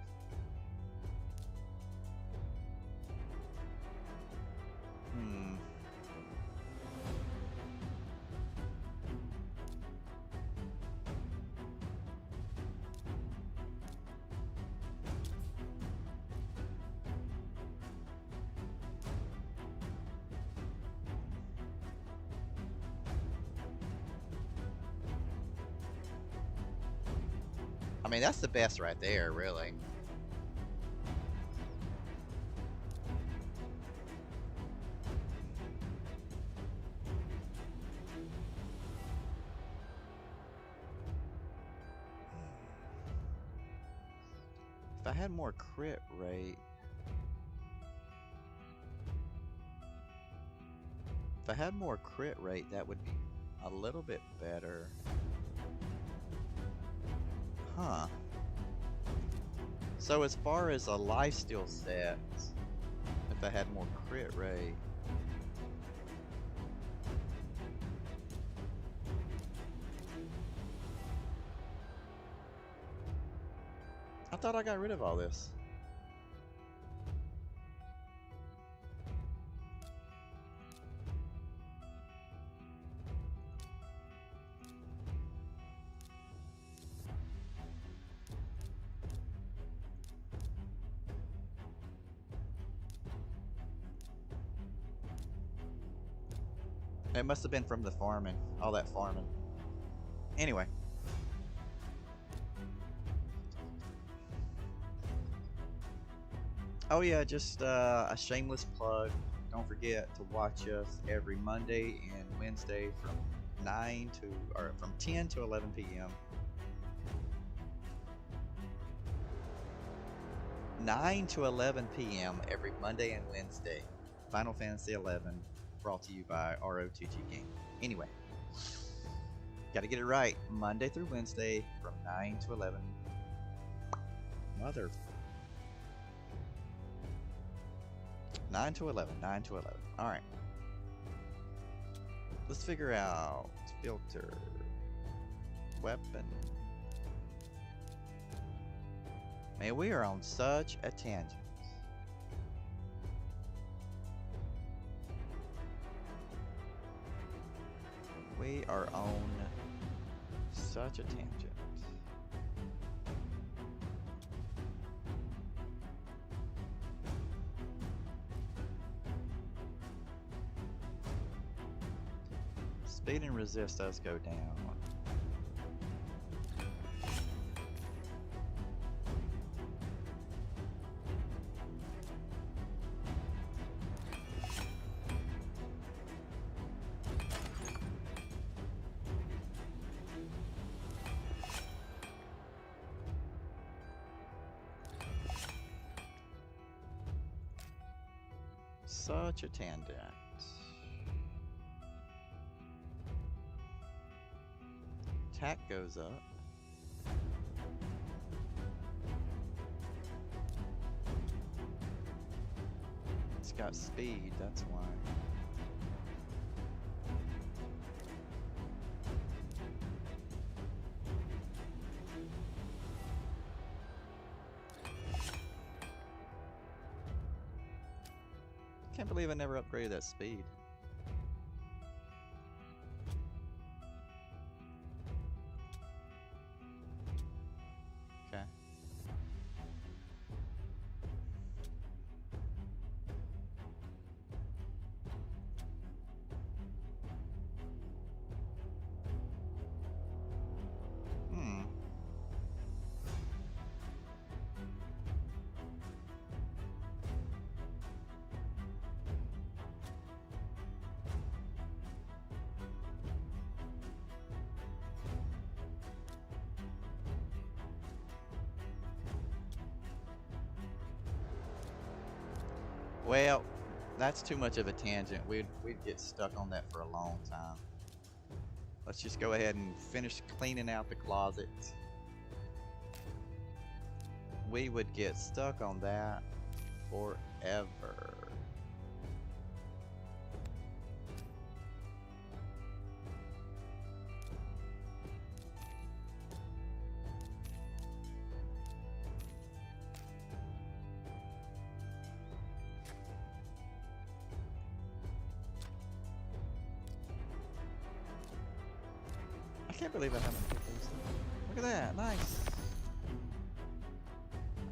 I mean, that's the best right there, really. I had more crit rate. If I had more crit rate, that would be a little bit better. Huh. So as far as a lifesteal set, if I had more crit rate. I thought I got rid of all this. It must have been from the farming, all that farming. Anyway. Oh yeah, just a shameless plug. Don't forget to watch us every Monday and Wednesday from 10 to 11 p.m. 9 to 11 p.m. every Monday and Wednesday. Final Fantasy XI, brought to you by ROTG Game. Anyway, gotta get it right. Monday through Wednesday from 9 to 11. Mother. 9 to 11. 9 to 11. Alright. Let's figure out filter. Weapon. Man, we are on such a tangent. We are on such a tangent. Speed and resist does go down. Such a tangent. Attack goes up. It's got speed, that's why. Can't believe I never upgraded that speed. Okay. Well, that's too much of a tangent. We'd get stuck on that for a long time. Let's just go ahead and finish cleaning out the closet. We would get stuck on that forever. I can't believe I haven't picked these things. Look at that, nice.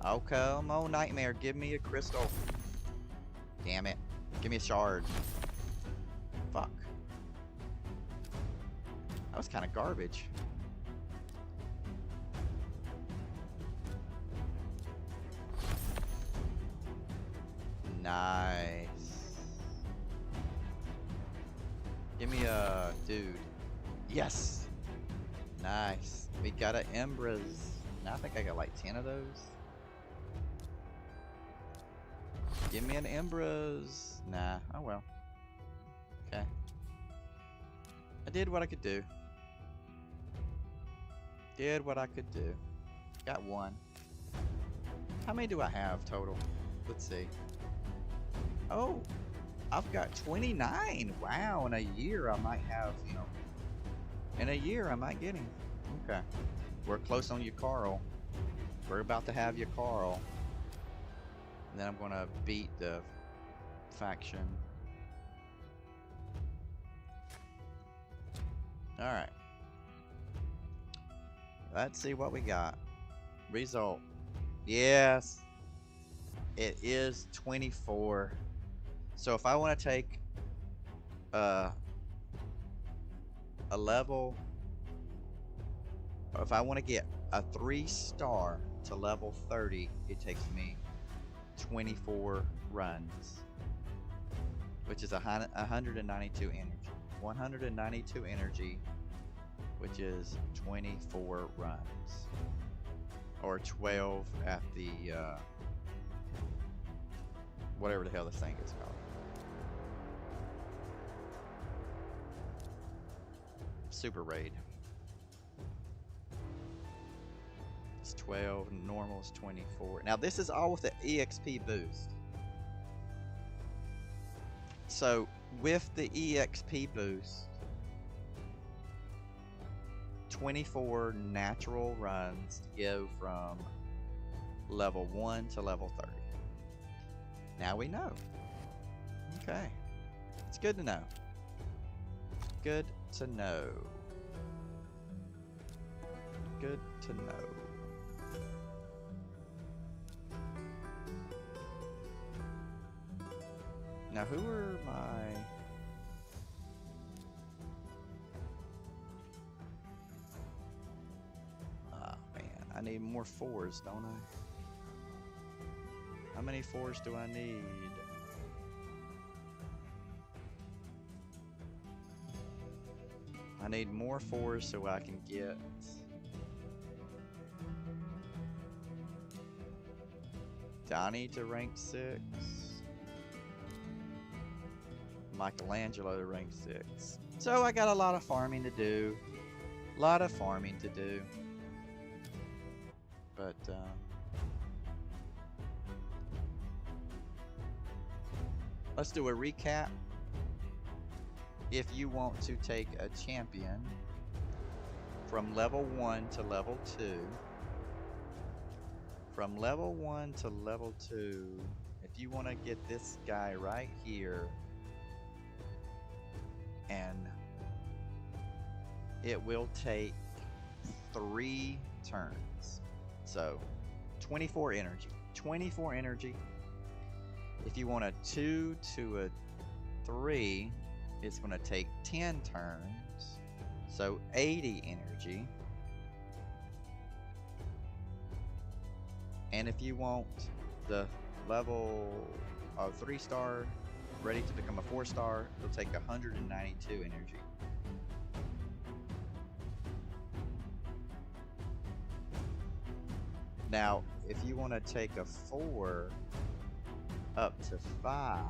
Oh, come on, Nightmare, give me a crystal. Damn it. Give me a shard. Fuck. That was kind of garbage. Nice. Give me a dude. Yes. Nice. We got an Embrace. Now I think I got like 10 of those. Give me an Embrose. Nah, oh well. Okay. I did what I could do. Did what I could do. Got one. How many do I have total? Let's see. Oh, I've got 29. Wow, in a year I might have, you know. In a year I might get him. Okay. We're close on you, Carl. We're about to have you, Carl. And then I'm gonna beat the faction. Alright. Let's see what we got. Result. Yes. It is 24. So if I want to take a level, or if I want to get a 3-star to level 30, it takes me 24 runs, which is 192 energy. 192 energy, which is 24 runs, or 12 at the whatever the hell this thing is called. Super raid. It's 12, normal is 24. Now this is all with the EXP boost. So with the EXP boost, 24 natural runs to go from level 1 to level 30. Now we know. Okay. It's good to know. Good to know. Good to know. Now who are my... Oh man, I need more 4s, don't I? How many 4s do I need? I need more 4s so I can get Donnie to rank 6, Michelangelo to rank 6. So I got a lot of farming to do. A lot of farming to do. But let's do a recap. If you want to take a champion from level 1 to level 2, from level 1 to level 2, if you want to get this guy right here, and it will take 3 turns. So 24 energy. 24 energy. If you want a 2 to a 3, it's going to take 10 turns. So 80 energy. And if you want the level of 3-star ready to become a 4-star, it'll take 192 energy. Now, if you want to take a 4 up to 5,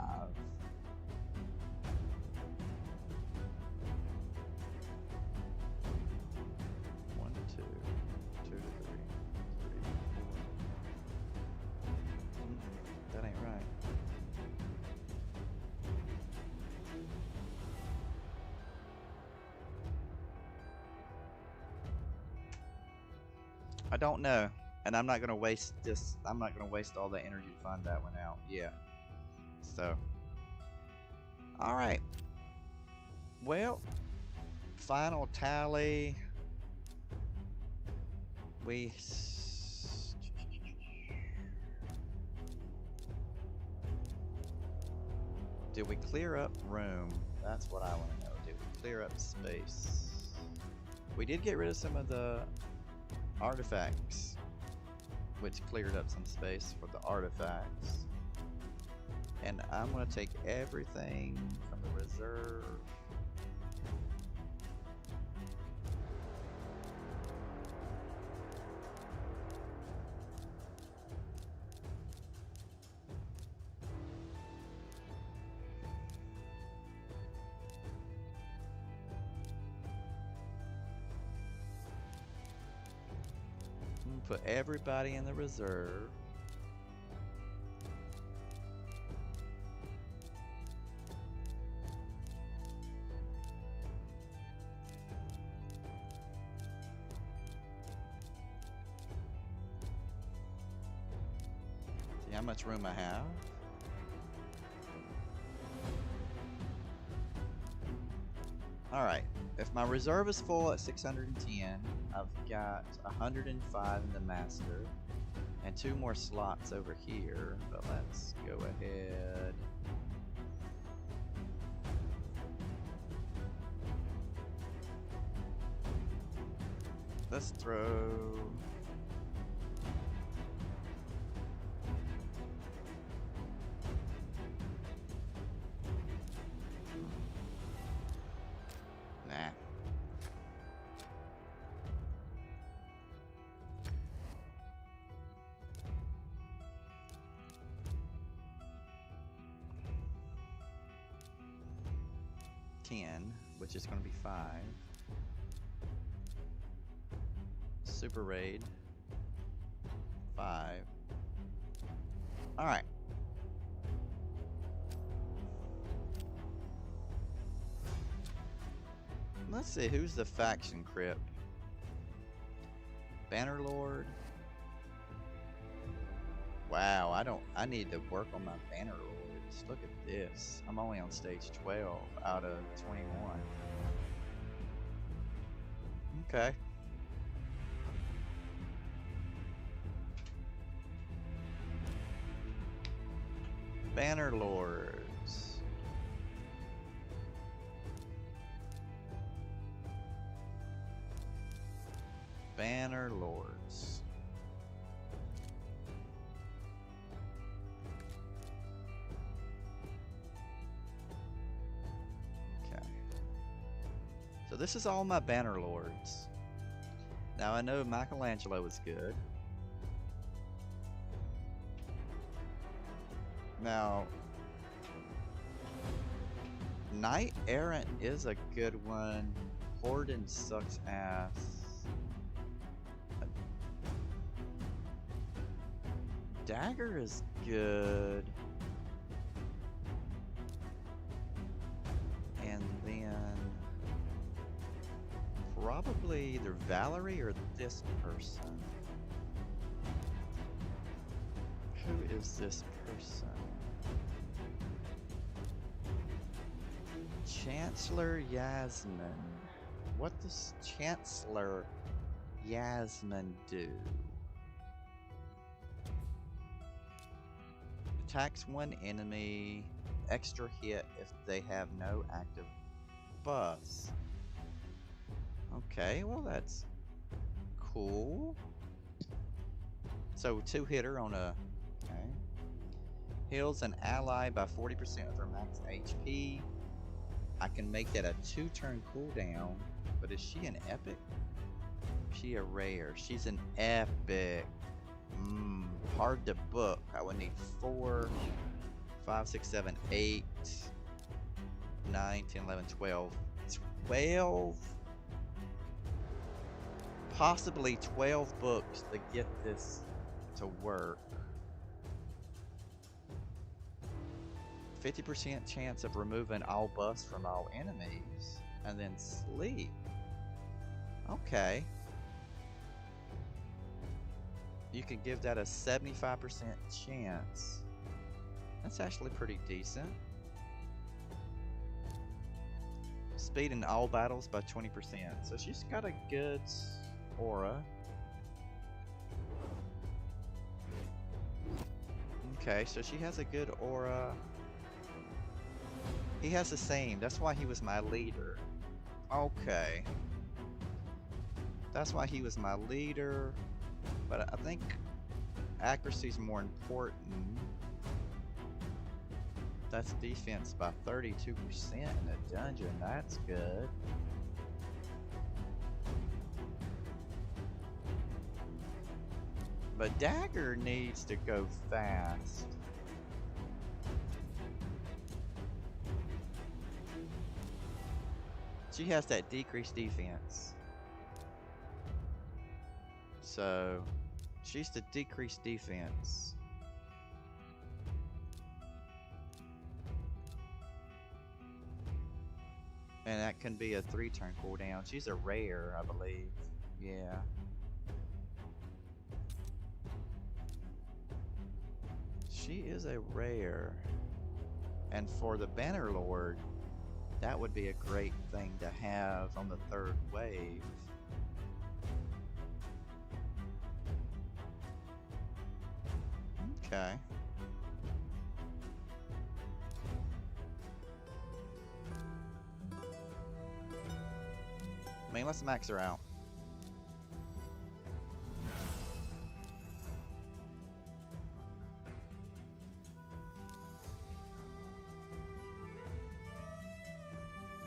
that ain't right. I don't know, and I'm not gonna waste this. I'm not gonna waste all the energy to find that one out. Yeah. So, all right. Well, final tally. Did we clear up room? That's what I want to know. Did we clear up space? We did get rid of some of the artifacts, which cleared up some space for the artifacts. And I'm going to take everything from the reserve. put everybody in the reserve. See how much room I have? Alright, if my reserve is full at 610, I've got 105 in the master, and 2 more slots over here, but let's go ahead. Let's throw... Nah. Which is going to be 5. Super Raid 5. Alright. Let's see, who's the faction crip? Bannerlord? Wow, I need to work on my Bannerlords. Look at this. I'm only on stage 12 out of 21. Okay. Bannerlords. Bannerlords. Okay. So this is all my Bannerlords. Now I know Michelangelo is good. Now, Knight Errant is a good one. Horden sucks ass. Dagger is good. And then probably either Valerie or this person. Who is this person? Chancellor Yasmin. What does Chancellor Yasmin do? Attacks one enemy, extra hit if they have no active buffs. Okay, well that's cool. So 2-hitter on a... Okay. Heals an ally by 40% of their max HP. I can make that a 2-turn cooldown, but is she an epic? She a rare. She's an epic. Hard to book. I would need 4, 5, 6, 7, 8, 9, 10, 11, 12. 12? Possibly 12 books to get this to work. 50% chance of removing all buffs from all enemies, and then sleep. Okay. You can give that a 75% chance. That's actually pretty decent. Speed in all battles by 20%. So she's got a good aura. Okay, so she has a good aura. He has the same. That's why he was my leader. Okay. That's why he was my leader. But I think accuracy is more important. That's defense by 32% in a dungeon. That's good. But Dagger needs to go fast. She has that decreased defense. So She's to decrease defense. And that can be a 3-turn cooldown. She's a rare, I believe. Yeah. She is a rare. And for the Bannerlord, that would be a great thing to have on the 3rd wave. Okay. I mean, let's max her out.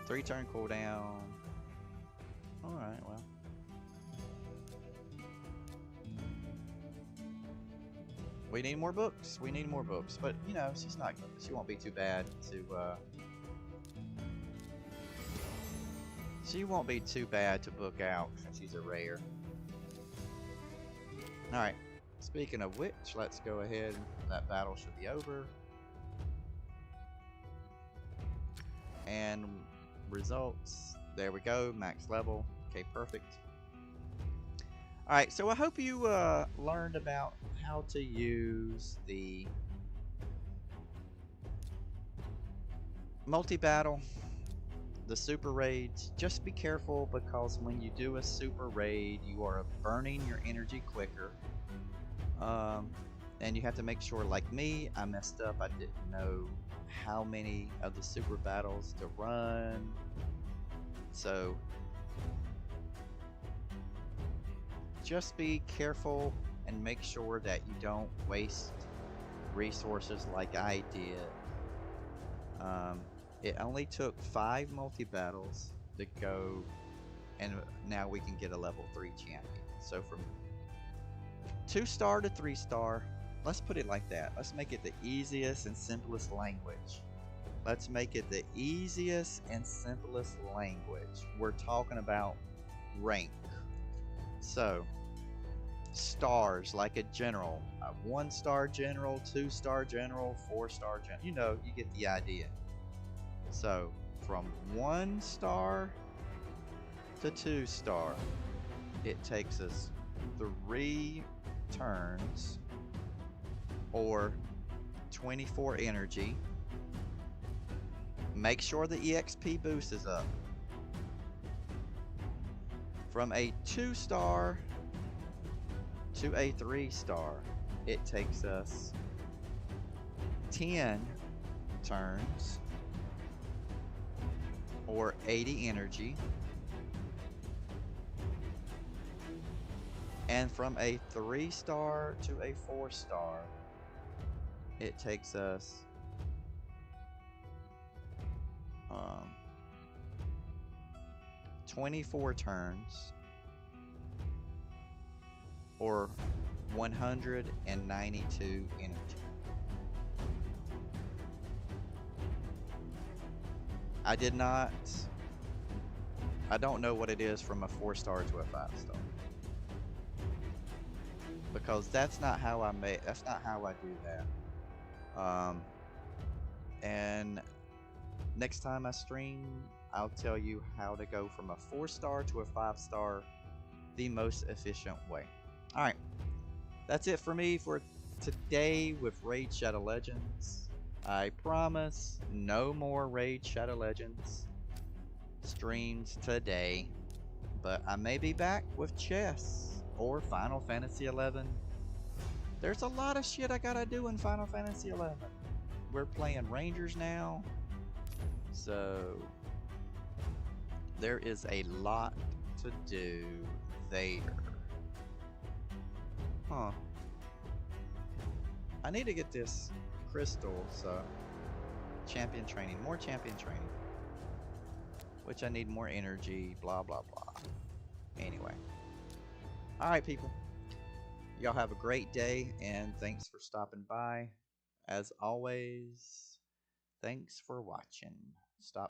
Three-turn cooldown. Alright, well. We need more books. We need more books. But, you know, she won't be too bad to, she won't be too bad to book out since she's a rare. Alright. Speaking of which, let's go ahead. That battle should be over. And results. There we go. Max level. Okay, perfect. Alright, so I hope you learned about how to use the multi-battle, the super raids. Just be careful, because when you do a super raid, you are burning your energy quicker. And you have to make sure, like me, I messed up. I didn't know how many of the super battles to run. So just be careful and make sure that you don't waste resources like I did. It only took 5 multi-battles to go, and now we can get a level 3 champion. So from 2-star to 3-star, let's put it like that. Let's make it the easiest and simplest language. Let's make it the easiest and simplest language. We're talking about rank. So, stars, like a general. A 1-star general, 2-star general, 4-star general. You know, you get the idea. So, from 1-star to 2-star, it takes us 3 turns or 24 energy. Make sure the EXP boost is up. From a 2-star to a 3-star, it takes us 10 turns or 80 energy. And from a 3-star to a 4-star, it takes us 24 turns or 192 energy. I don't know what it is from a 4-star to a 5-star, because that's not how I do that. And next time I stream, I'll tell you how to go from a 4-star to a 5-star the most efficient way. Alright, that's it for me for today with Raid Shadow Legends. I promise no more Raid Shadow Legends streams today, but I may be back with chess or Final Fantasy XI. There's a lot of shit I gotta do in Final Fantasy XI. We're playing Rangers now, so there is a lot to do there. Huh. I need to get this crystals, champion training, more champion training. Which I need more energy, blah blah blah. Anyway. Alright people. Y'all have a great day, and thanks for stopping by. As always, thanks for watching. Stop